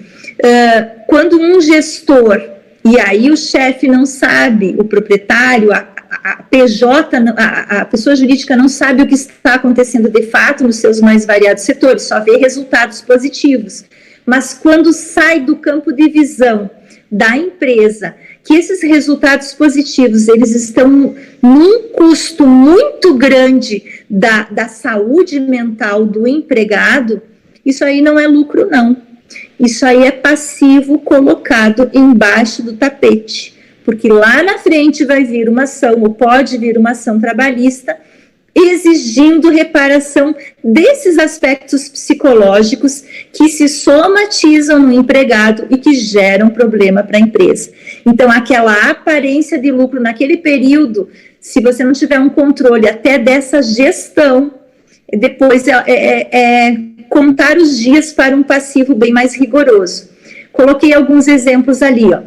Quando um gestor, e aí o chefe não sabe, o proprietário, a PJ, a pessoa jurídica não sabe o que está acontecendo de fato nos seus mais variados setores, só vê resultados positivos. Mas quando sai do campo de visão da empresa, que esses resultados positivos, eles estão num custo muito grande da saúde mental do empregado, isso aí não é lucro, não. Isso aí é passivo colocado embaixo do tapete. Porque lá na frente vai vir uma ação, ou pode vir uma ação trabalhista, exigindo reparação desses aspectos psicológicos que se somatizam no empregado e que geram problema para a empresa. Então, aquela aparência de lucro naquele período, se você não tiver um controle até dessa gestão, depois contar os dias para um passivo bem mais rigoroso. Coloquei alguns exemplos ali, ó.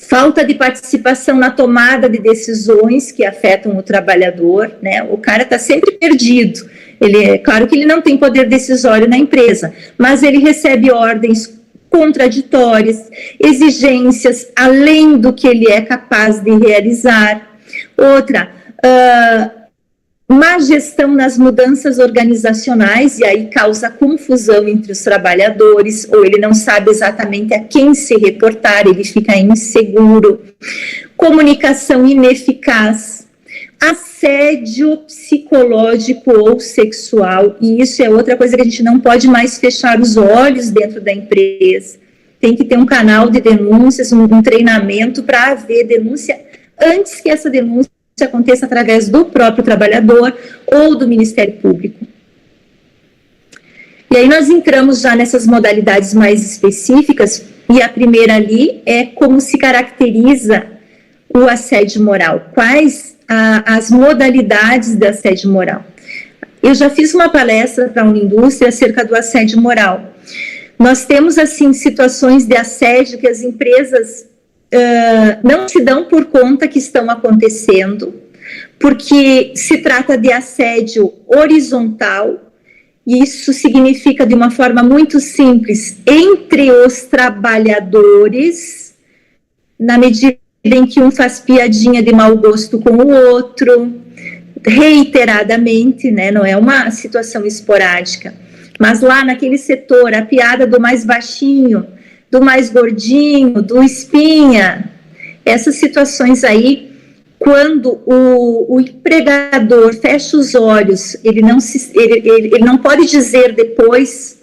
Falta de participação na tomada de decisões que afetam o trabalhador, né? O cara está sempre perdido. Claro que ele não tem poder decisório na empresa, mas ele recebe ordens contraditórias, exigências além do que ele é capaz de realizar. Outra, má gestão nas mudanças organizacionais, e aí causa confusão entre os trabalhadores, ou ele não sabe exatamente a quem se reportar, ele fica inseguro. Comunicação ineficaz, assédio psicológico ou sexual, e isso é outra coisa que a gente não pode mais fechar os olhos dentro da empresa. Tem que ter um canal de denúncias, um treinamento para haver denúncia antes que essa denúncia aconteça através do próprio trabalhador ou do Ministério Público. E aí nós entramos já nessas modalidades mais específicas, e a primeira ali é como se caracteriza o assédio moral. Quais as modalidades do assédio moral? Eu já fiz uma palestra para a Unindústria acerca do assédio moral. Nós temos, assim, situações de assédio que as empresas não se dão por conta que estão acontecendo, porque se trata de assédio horizontal, e isso significa, de uma forma muito simples, entre os trabalhadores, na medida em que um faz piadinha de mau gosto com o outro, reiteradamente, né? Não é uma situação esporádica, mas lá naquele setor, a piada do mais baixinho do mais gordinho, do espinha. Essas situações aí, quando o empregador fecha os olhos, ele não pode dizer depois,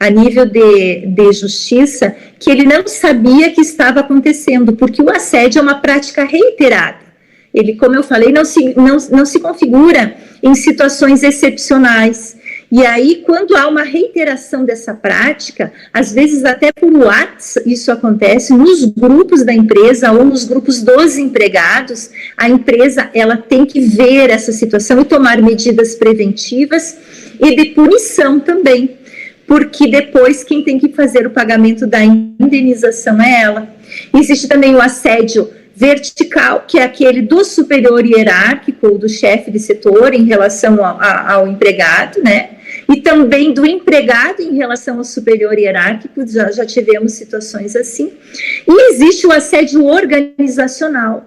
a nível de justiça, que ele não sabia que estava acontecendo, porque o assédio é uma prática reiterada. Ele, como eu falei, não se configura em situações excepcionais. E aí, quando há uma reiteração dessa prática, às vezes até por WhatsApp, isso acontece nos grupos da empresa ou nos grupos dos empregados, a empresa ela tem que ver essa situação e tomar medidas preventivas e de punição também, porque depois quem tem que fazer o pagamento da indenização é ela. Existe também o assédio vertical, que é aquele do superior hierárquico, do chefe de setor em relação ao empregado, né? E também do empregado em relação ao superior hierárquico, já tivemos situações assim. E existe o assédio organizacional,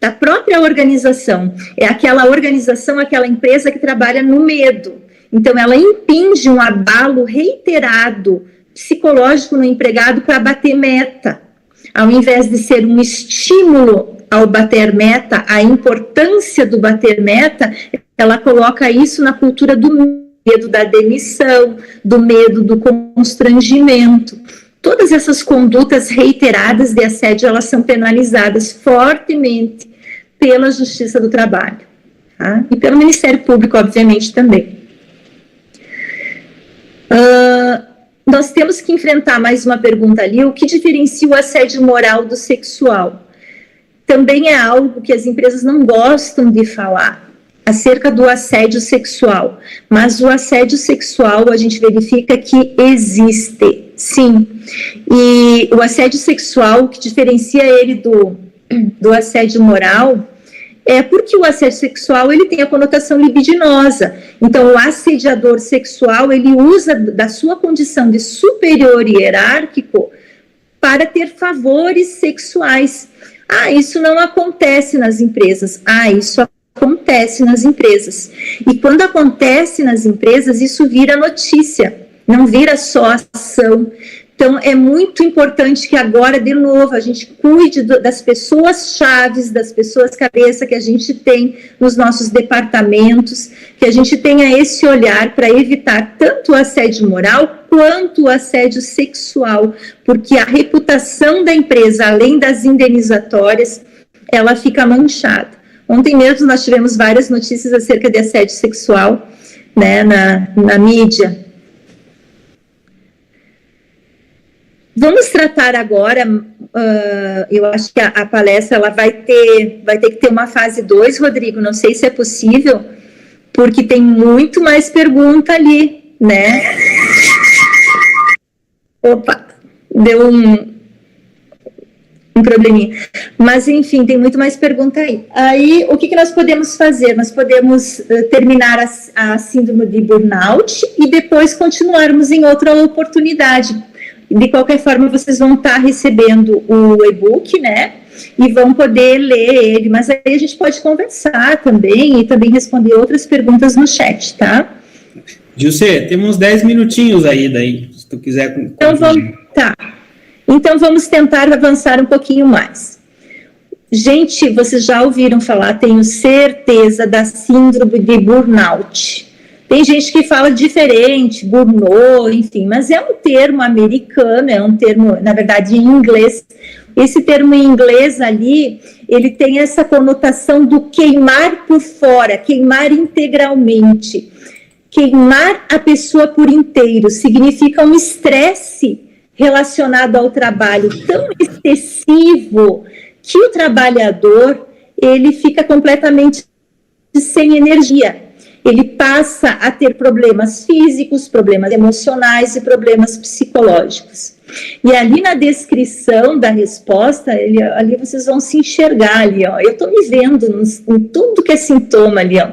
da própria organização. É aquela organização, aquela empresa que trabalha no medo. Então, ela impinge um abalo reiterado psicológico no empregado para bater meta. Ao invés de ser um estímulo ao bater meta, a importância do bater meta, ela coloca isso na cultura do medo da demissão, do medo do constrangimento. Todas essas condutas reiteradas de assédio, elas são penalizadas fortemente pela Justiça do Trabalho, tá? E pelo Ministério Público, obviamente, também. Nós temos que enfrentar mais uma pergunta ali, o que diferencia o assédio moral do sexual? Também é algo que as empresas não gostam de falar acerca do assédio sexual, mas o assédio sexual a gente verifica que existe, sim, e o assédio sexual, o que diferencia ele do assédio moral, é porque o assédio sexual ele tem a conotação libidinosa. Então, o assediador sexual, ele usa da sua condição de superior hierárquico para ter favores sexuais. Isso não acontece nas empresas. Isso acontece nas empresas. E quando acontece nas empresas, isso vira notícia, não vira só ação. Então, é muito importante que agora, de novo, a gente cuide das pessoas chaves, das pessoas cabeça que a gente tem nos nossos departamentos, que a gente tenha esse olhar para evitar tanto o assédio moral quanto o assédio sexual, porque a reputação da empresa, além das indenizatórias, ela fica manchada. Ontem mesmo nós tivemos várias notícias acerca de assédio sexual, né, na mídia. Vamos tratar agora, eu acho que a palestra ela vai ter que ter uma fase 2, Rodrigo, não sei se é possível, porque tem muito mais pergunta ali, né? Opa, deu um probleminha. Mas, enfim, tem muito mais pergunta aí. Aí, o que nós podemos fazer? Nós podemos terminar a síndrome de burnout e depois continuarmos em outra oportunidade. De qualquer forma, vocês vão estar recebendo o e-book, né? E vão poder ler ele, mas aí a gente pode conversar também e também responder outras perguntas no chat, tá? Gilcê, temos 10 minutinhos aí, daí, se tu quiser. Então vamos tentar avançar um pouquinho mais. Gente, vocês já ouviram falar, tenho certeza, da síndrome de burnout. Tem gente que fala diferente, burnout, enfim, mas é um termo americano, é um termo, na verdade, em inglês. Esse termo em inglês ali, ele tem essa conotação do queimar por fora, queimar integralmente. Queimar a pessoa por inteiro significa um estresse relacionado ao trabalho tão excessivo que o trabalhador, ele fica completamente sem energia. Ele passa a ter problemas físicos, problemas emocionais e problemas psicológicos. E ali na descrição da resposta, ali vocês vão se enxergar ali, ó. Eu estou me vendo em tudo que é sintoma ali, ó.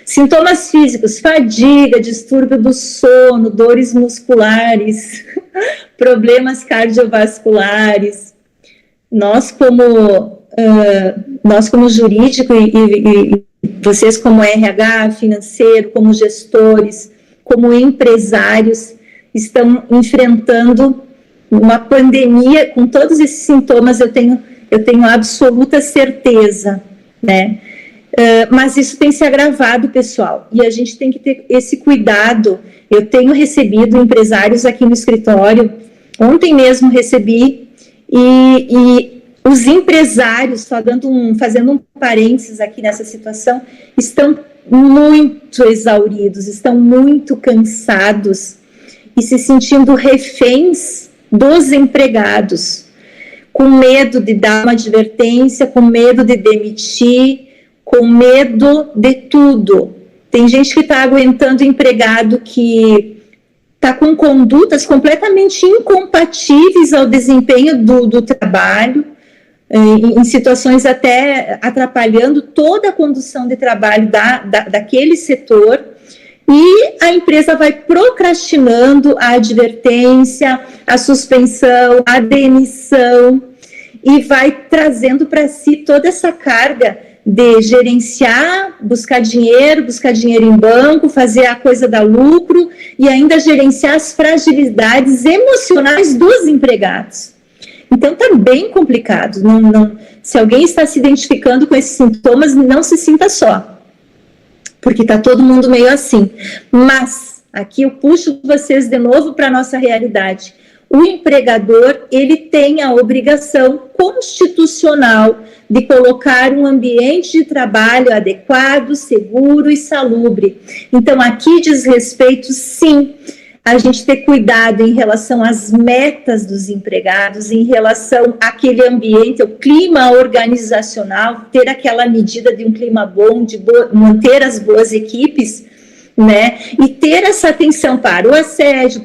Sintomas físicos, fadiga, distúrbio do sono, dores musculares, problemas cardiovasculares. Nós como jurídico e vocês como RH, financeiro, como gestores, como empresários, estão enfrentando uma pandemia, com todos esses sintomas, eu tenho absoluta certeza, né? Mas isso tem se agravado, pessoal, e a gente tem que ter esse cuidado. Eu tenho recebido empresários aqui no escritório, ontem mesmo recebi, e os empresários, fazendo um parênteses aqui nessa situação, estão muito exauridos, estão muito cansados e se sentindo reféns dos empregados, com medo de dar uma advertência, com medo de demitir, com medo de tudo. Tem gente que está aguentando empregado que está com condutas completamente incompatíveis ao desempenho do trabalho, em situações até atrapalhando toda a condução de trabalho daquele setor, e a empresa vai procrastinando a advertência, a suspensão, a demissão, e vai trazendo para si toda essa carga de gerenciar, buscar dinheiro em banco, fazer a coisa dar lucro e ainda gerenciar as fragilidades emocionais dos empregados. Então, está bem complicado. Se alguém está se identificando com esses sintomas, não se sinta só, porque está todo mundo meio assim. Mas, aqui eu puxo vocês de novo para a nossa realidade. O empregador, ele tem a obrigação constitucional de colocar um ambiente de trabalho adequado, seguro e salubre. Então, aqui diz respeito, sim, a gente ter cuidado em relação às metas dos empregados, em relação àquele ambiente, o clima organizacional, ter aquela medida de um clima bom, manter as boas equipes, né? E ter essa atenção para o assédio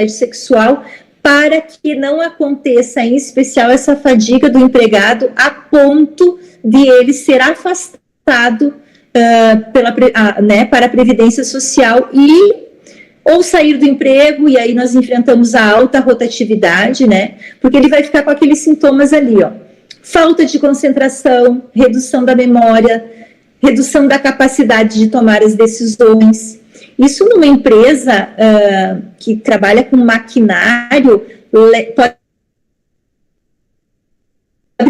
sexual, para que não aconteça, em especial, essa fadiga do empregado a ponto de ele ser afastado para a Previdência Social ou sair do emprego, e aí nós enfrentamos a alta rotatividade, né? Porque ele vai ficar com aqueles sintomas ali, ó. Falta de concentração, redução da memória, redução da capacidade de tomar as decisões. Isso numa empresa que trabalha com maquinário pode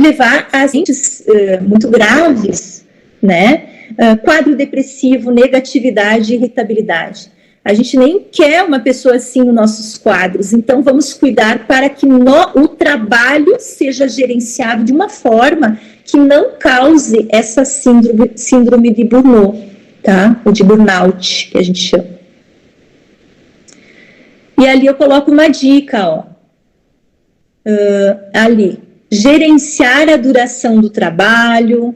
levar a agentes muito graves, né? Quadro depressivo, negatividade, irritabilidade. A gente nem quer uma pessoa assim nos nossos quadros, então vamos cuidar para que o trabalho seja gerenciado de uma forma que não cause essa síndrome de Burnout, tá? Ou de burnout, que a gente chama. E ali eu coloco uma dica, ó. Ali, gerenciar a duração do trabalho,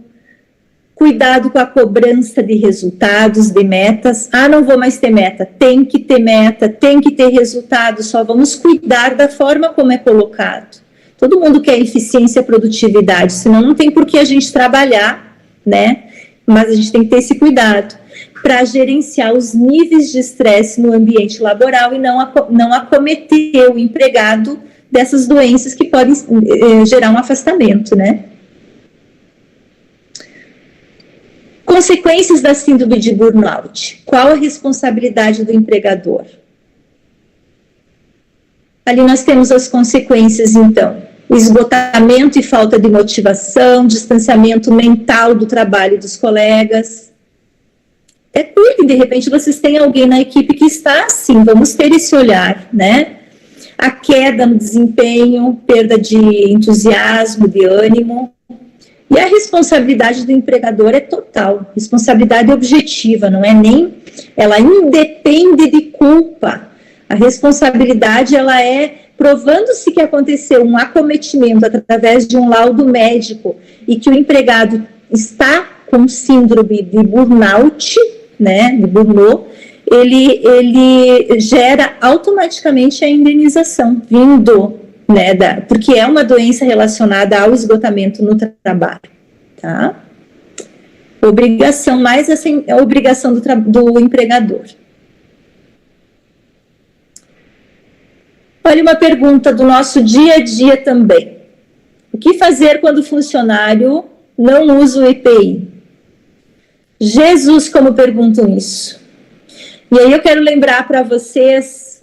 cuidado com a cobrança de resultados, de metas. Não vou mais ter meta. Tem que ter meta, tem que ter resultado, só vamos cuidar da forma como é colocado. Todo mundo quer eficiência e produtividade, senão não tem por que a gente trabalhar, né? Mas a gente tem que ter esse cuidado para gerenciar os níveis de estresse no ambiente laboral e não acometer o empregado dessas doenças que podem gerar um afastamento, né? Consequências da síndrome de burnout. Qual a responsabilidade do empregador? Ali nós temos as consequências, então. Esgotamento e falta de motivação, distanciamento mental do trabalho dos colegas. Cuidem, de repente vocês têm alguém na equipe que está assim, vamos ter esse olhar, né? A queda no desempenho, perda de entusiasmo, de ânimo. E a responsabilidade do empregador é total, responsabilidade objetiva, não é nem, ela independe de culpa. A responsabilidade, ela é provando-se que aconteceu um acometimento através de um laudo médico e que o empregado está com síndrome de burnout, né, de burnout, ele gera automaticamente a indenização vindo, né, porque é uma doença relacionada ao esgotamento no trabalho, tá? Obrigação, mais assim, a obrigação do empregador. Olha uma pergunta do nosso dia a dia também. O que fazer quando o funcionário não usa o EPI? Jesus, como perguntam isso. E aí eu quero lembrar para vocês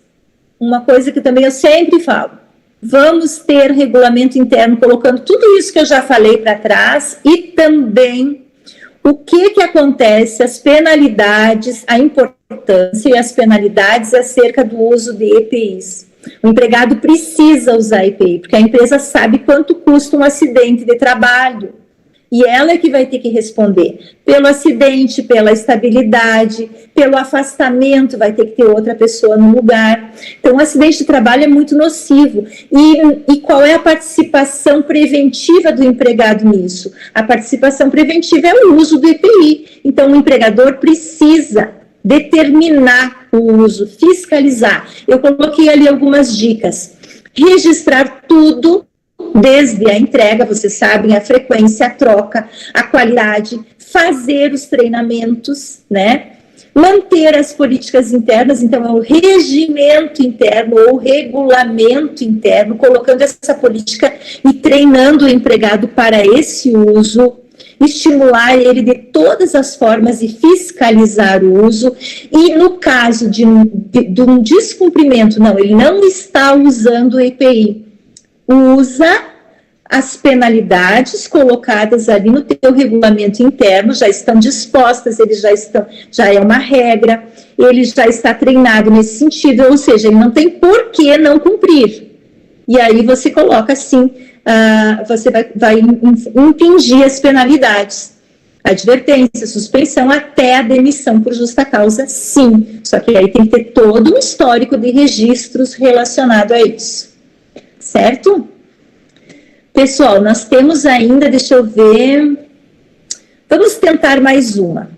uma coisa que também eu sempre falo. Vamos ter regulamento interno colocando tudo isso que eu já falei para trás e também o que acontece, as penalidades, a importância e as penalidades acerca do uso de EPIs. O empregado precisa usar EPI, porque a empresa sabe quanto custa um acidente de trabalho. E ela é que vai ter que responder pelo acidente, pela estabilidade, pelo afastamento, vai ter que ter outra pessoa no lugar. Então, o acidente de trabalho é muito nocivo. E qual é a participação preventiva do empregado nisso? A participação preventiva é o uso do EPI. Então, o empregador precisa determinar o uso, fiscalizar. Eu coloquei ali algumas dicas. Registrar tudo, desde a entrega, vocês sabem, a frequência, a troca, a qualidade, fazer os treinamentos, né? Manter as políticas internas, então é o regimento interno ou regulamento interno, colocando essa política e treinando o empregado para esse uso, estimular ele de todas as formas e fiscalizar o uso, e no caso de um descumprimento, não, ele não está usando o EPI, usa as penalidades colocadas ali no teu regulamento interno, já estão dispostas, já é uma regra, ele já está treinado nesse sentido, ou seja, ele não tem por que não cumprir. E aí você coloca assim, você vai impingir as penalidades. Advertência, suspensão, até a demissão por justa causa, sim. Só que aí tem que ter todo um histórico de registros relacionado a isso. Certo? Pessoal, nós temos ainda, deixa eu ver, vamos tentar mais uma.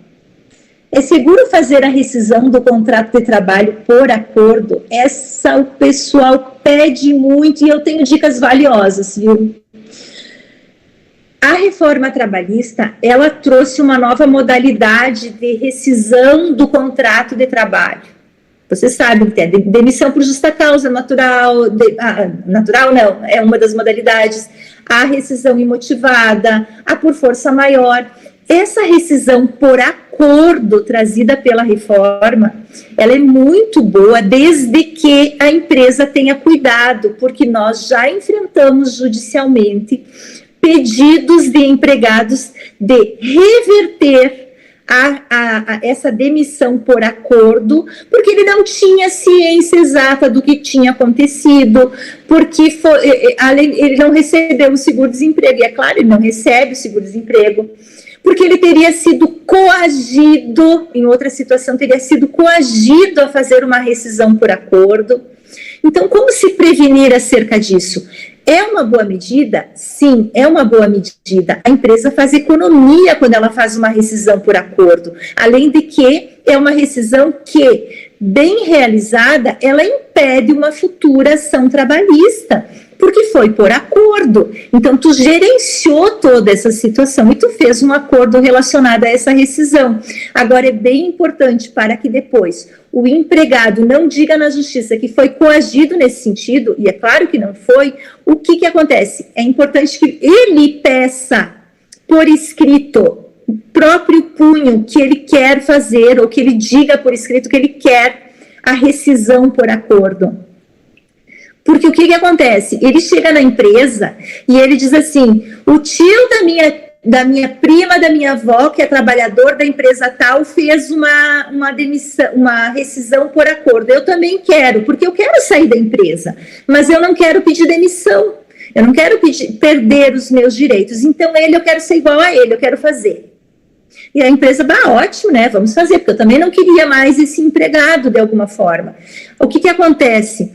É seguro fazer a rescisão do contrato de trabalho por acordo? Essa o pessoal pede muito e eu tenho dicas valiosas, viu? A reforma trabalhista, ela trouxe uma nova modalidade de rescisão do contrato de trabalho. Vocês sabem que é demissão por justa causa, natural não, é uma das modalidades, a rescisão imotivada, a por força maior. Essa rescisão por acordo trazida pela reforma, ela é muito boa desde que a empresa tenha cuidado, porque nós já enfrentamos judicialmente pedidos de empregados de reverter essa demissão por acordo, porque ele não tinha ciência exata do que tinha acontecido, porque ele não recebeu o seguro-desemprego, e é claro, ele não recebe o seguro-desemprego, porque ele teria sido coagido, em outra situação, teria sido coagido a fazer uma rescisão por acordo. Então, como se prevenir acerca disso? É uma boa medida? Sim, é uma boa medida. A empresa faz economia quando ela faz uma rescisão por acordo. Além de que é uma rescisão que, bem realizada, ela impede uma futura ação trabalhista, porque foi por acordo. Então, tu gerenciou toda essa situação e tu fez um acordo relacionado a essa rescisão. Agora, é bem importante para que depois o empregado não diga na justiça que foi coagido nesse sentido, e é claro que não foi. O que acontece? É importante que ele peça por escrito, próprio punho, que ele quer fazer, ou que ele diga por escrito que ele quer a rescisão por acordo. Porque o que acontece? Ele chega na empresa e ele diz assim, o tio da minha prima, da minha avó, que é trabalhador da empresa tal, fez uma demissão, uma rescisão por acordo. Eu também quero, porque eu quero sair da empresa, mas eu não quero pedir demissão, eu não quero perder os meus direitos. Então, eu quero ser igual a ele, eu quero fazer. E a empresa, ótimo, né, vamos fazer, porque eu também não queria mais esse empregado de alguma forma. O que acontece?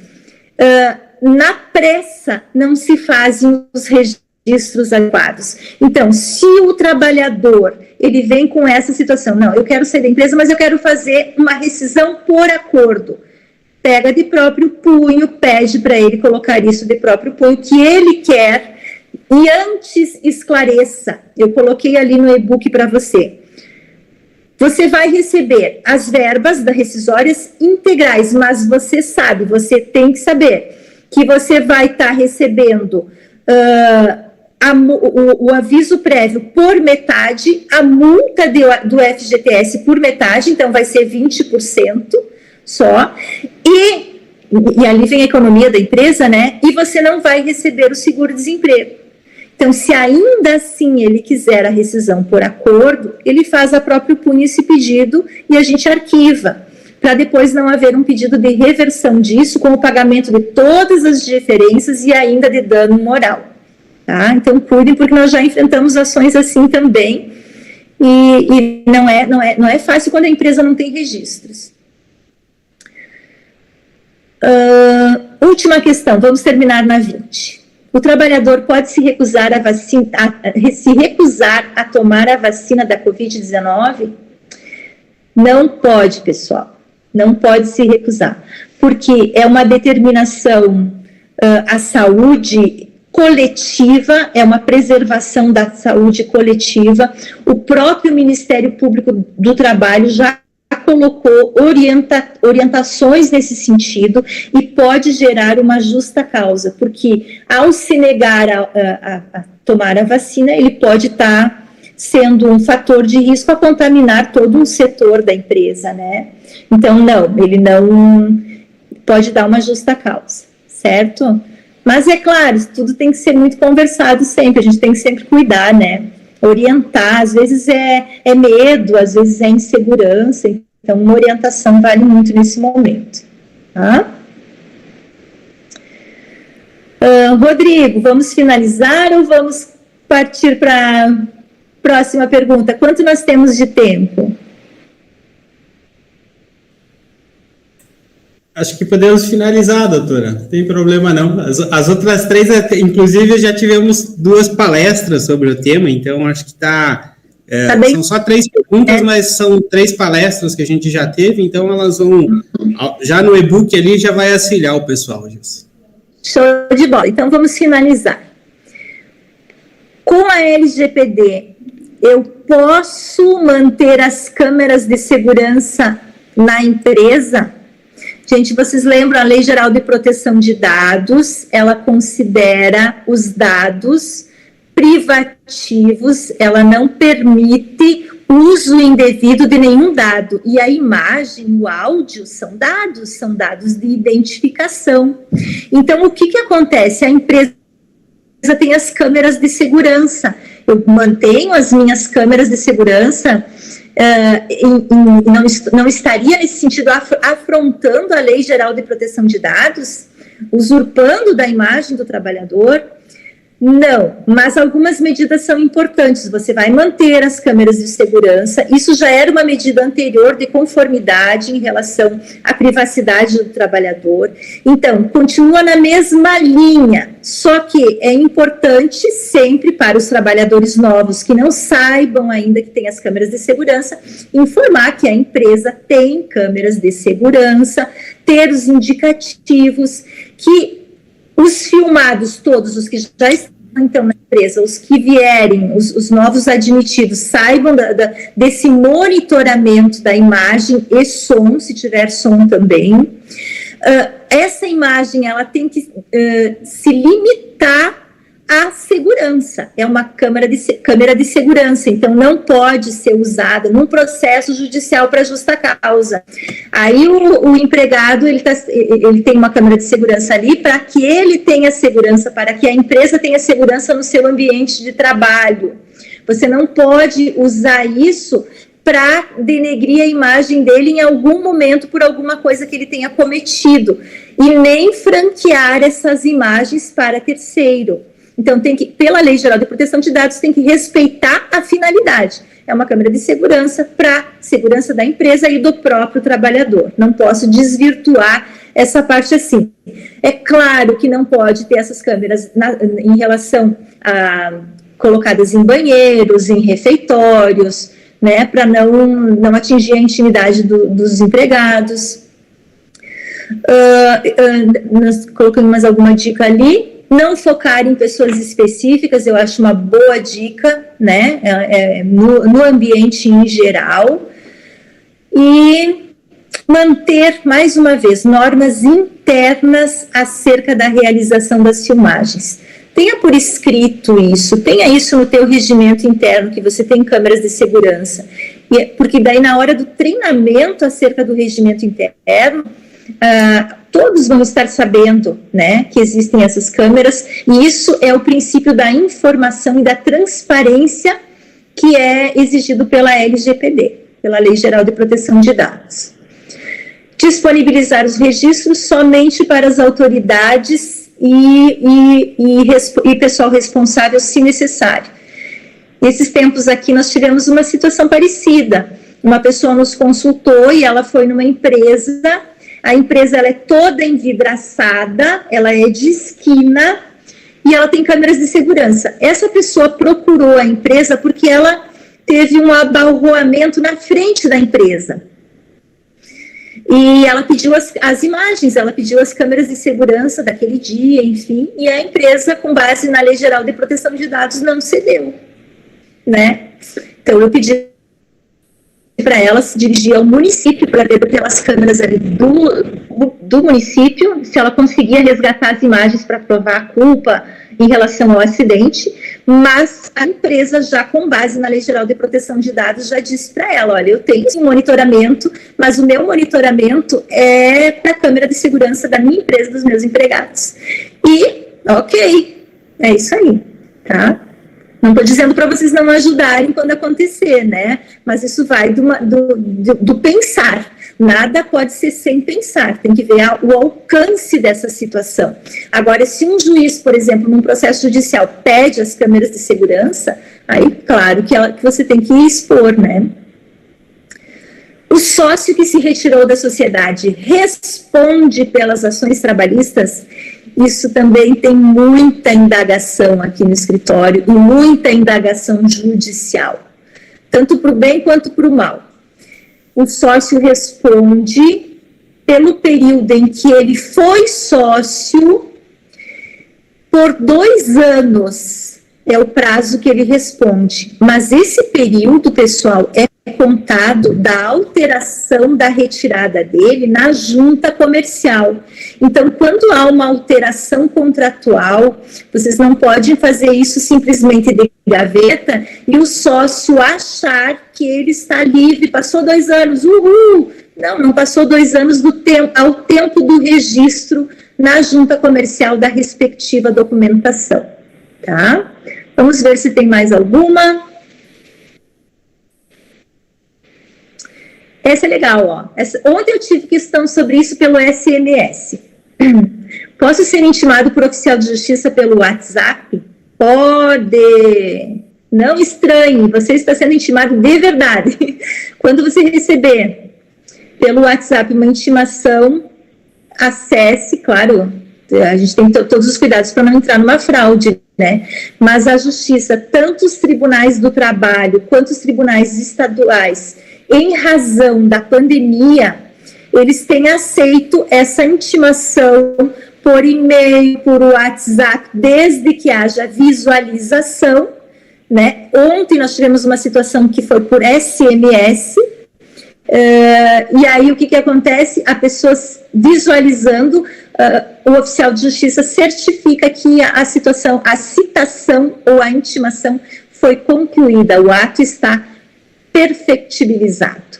Na pressa não se fazem os registros adequados. Então, se o trabalhador, ele vem com essa situação, não, eu quero sair da empresa, mas eu quero fazer uma rescisão por acordo, pega de próprio punho, pede para ele colocar isso de próprio punho, que ele quer, e antes esclareça, eu coloquei ali no e-book para você. Você vai receber as verbas das rescisórias integrais, mas você sabe, você tem que saber que você vai estar recebendo o aviso prévio por metade, a multa do FGTS por metade, então vai ser 20% só, e e ali vem a economia da empresa, né? E você não vai receber o seguro-desemprego. Então, se ainda assim ele quiser a rescisão por acordo, ele faz a próprio punho esse pedido e a gente arquiva, para depois não haver um pedido de reversão disso com o pagamento de todas as diferenças e ainda de dano moral. Tá? Então, cuidem, porque nós já enfrentamos ações assim também, e não é fácil quando a empresa não tem registros. Última questão, vamos terminar na 20. O trabalhador pode se recusar a tomar a vacina da Covid-19? Não pode, pessoal. Não pode se recusar, porque é uma determinação à saúde coletiva, é uma preservação da saúde coletiva. O próprio Ministério Público do Trabalho já colocou orientações nesse sentido e pode gerar uma justa causa, porque ao se negar a tomar a vacina, ele pode estar sendo um fator de risco a contaminar todo um setor da empresa, né? Então, não, ele não pode dar uma justa causa, certo? Mas é claro, tudo tem que ser muito conversado sempre, a gente tem que sempre cuidar, né? Orientar, às vezes é medo, às vezes é insegurança, então uma orientação vale muito nesse momento, tá? Rodrigo, vamos finalizar ou vamos partir para a próxima pergunta? Quanto nós temos de tempo? Acho que podemos finalizar, doutora. Não tem problema, não. As outras três, inclusive, já tivemos 2 palestras sobre o tema, então acho que são só 3 perguntas, mas são 3 palestras que a gente já teve, então elas vão, já no e-book ali, já vai auxiliar o pessoal, Gilson. Show de bola. Então, vamos finalizar. Com a LGPD, eu posso manter as câmeras de segurança na empresa? Gente, vocês lembram a Lei Geral de Proteção de Dados? Ela considera os dados privativos, ela não permite uso indevido de nenhum dado. E a imagem, o áudio são dados de identificação. Então, o que acontece? A empresa tem as câmeras de segurança. Eu mantenho as minhas câmeras de segurança, não estaria nesse sentido afrontando a Lei Geral de Proteção de Dados, usurpando da imagem do trabalhador? Não, mas algumas medidas são importantes. Você vai manter as câmeras de segurança. Isso já era uma medida anterior de conformidade em relação à privacidade do trabalhador. Então, continua na mesma linha, só que é importante sempre para os trabalhadores novos que não saibam ainda que tem as câmeras de segurança, informar que a empresa tem câmeras de segurança, ter os indicativos, que os filmados, todos os que já estão então na empresa, os que vierem, os novos admitidos, saibam desse monitoramento da imagem e som, se tiver som também. Essa imagem, ela tem que se limitar à segurança, é uma câmera de segurança, então não pode ser usada num processo judicial para justa causa. Aí o empregado, ele tem uma câmera de segurança ali para que ele tenha segurança, para que a empresa tenha segurança no seu ambiente de trabalho. Você não pode usar isso para denegrir a imagem dele em algum momento por alguma coisa que ele tenha cometido, e nem franquear essas imagens para terceiro. Então, pela Lei Geral de Proteção de Dados, tem que respeitar a finalidade. É uma câmera de segurança para segurança da empresa e do próprio trabalhador. Não posso desvirtuar essa parte assim. É claro que não pode ter essas câmeras em relação a colocadas em banheiros, em refeitórios, né, para não atingir a intimidade dos empregados. Nós colocamos mais alguma dica ali. Não focar em pessoas específicas, eu acho uma boa dica, né, no ambiente em geral. E manter, mais uma vez, normas internas acerca da realização das filmagens. Tenha por escrito isso, tenha isso no teu regimento interno, que você tem câmeras de segurança. Porque daí, na hora do treinamento acerca do regimento interno, todos vão estar sabendo, né, que existem essas câmeras, e isso é o princípio da informação e da transparência que é exigido pela LGPD, pela Lei Geral de Proteção de Dados. Disponibilizar os registros somente para as autoridades e pessoal responsável, se necessário. Nesses tempos aqui, nós tivemos uma situação parecida. Uma pessoa nos consultou e ela foi numa empresa. A empresa ela é toda envidraçada, ela é de esquina e ela tem câmeras de segurança. Essa pessoa procurou a empresa porque ela teve um abalroamento na frente da empresa. E ela pediu as imagens, ela pediu as câmeras de segurança daquele dia, enfim, e a empresa, com base na Lei Geral de Proteção de Dados, não cedeu, né? Então, eu pedi para ela se dirigir ao município para ver pelas câmeras ali do município, se ela conseguia resgatar as imagens para provar a culpa em relação ao acidente, mas a empresa já, com base na Lei Geral de Proteção de Dados, já disse para ela, olha, eu tenho um monitoramento, mas o meu monitoramento é para a câmera de segurança da minha empresa, dos meus empregados. E, ok, é isso aí, tá? Não estou dizendo para vocês não ajudarem quando acontecer, né? Mas isso vai do pensar. Nada pode ser sem pensar, tem que ver o alcance dessa situação. Agora, se um juiz, por exemplo, num processo judicial, pede as câmeras de segurança, aí, claro, que você tem que expor, né? O sócio que se retirou da sociedade responde pelas ações trabalhistas? Isso também tem muita indagação aqui no escritório e muita indagação judicial, tanto para o bem quanto para o mal. O sócio responde pelo período em que ele foi sócio por 2 anos, é o prazo que ele responde. Mas esse período, pessoal, é contado da alteração da retirada dele na junta comercial. Então, quando há uma alteração contratual, vocês não podem fazer isso simplesmente de gaveta e o sócio achar que ele está livre, passou 2 anos, uhul! Não passou 2 anos ao tempo do registro na junta comercial da respectiva documentação, tá? Vamos ver se tem mais alguma. Essa é legal, ó. Ontem eu tive questão sobre isso pelo SMS. Posso ser intimado por oficial de justiça pelo WhatsApp? Pode. Não estranhe, você está sendo intimado de verdade. Quando você receber pelo WhatsApp uma intimação, acesse, claro, a gente tem todos os cuidados para não entrar numa fraude, né? Mas a justiça, tanto os tribunais do trabalho quanto os tribunais estaduais, em razão da pandemia, eles têm aceito essa intimação por e-mail, por WhatsApp, desde que haja visualização, né? Ontem nós tivemos uma situação que foi por SMS, e aí o que acontece? A pessoa visualizando, o oficial de justiça certifica que a citação ou a intimação foi concluída, o ato está perfectibilizado.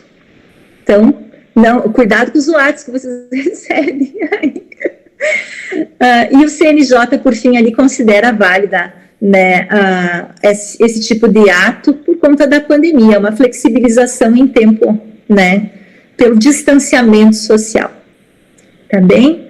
Então, cuidado com os atos que vocês recebem. E o CNJ, por fim, ali considera válida, né, esse tipo de ato por conta da pandemia, uma flexibilização em tempo, né, pelo distanciamento social. Tá bem?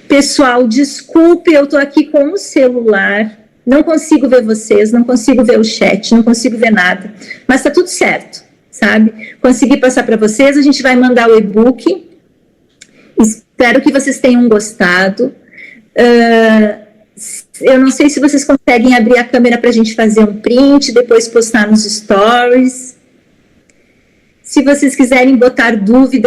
Pessoal, desculpe, eu estou aqui com o celular, não consigo ver vocês, não consigo ver o chat, não consigo ver nada, mas está tudo certo, sabe? Consegui passar para vocês, a gente vai mandar o e-book, espero que vocês tenham gostado. Eu não sei se vocês conseguem abrir a câmera para a gente fazer um print, depois postar nos stories. Se vocês quiserem botar dúvida,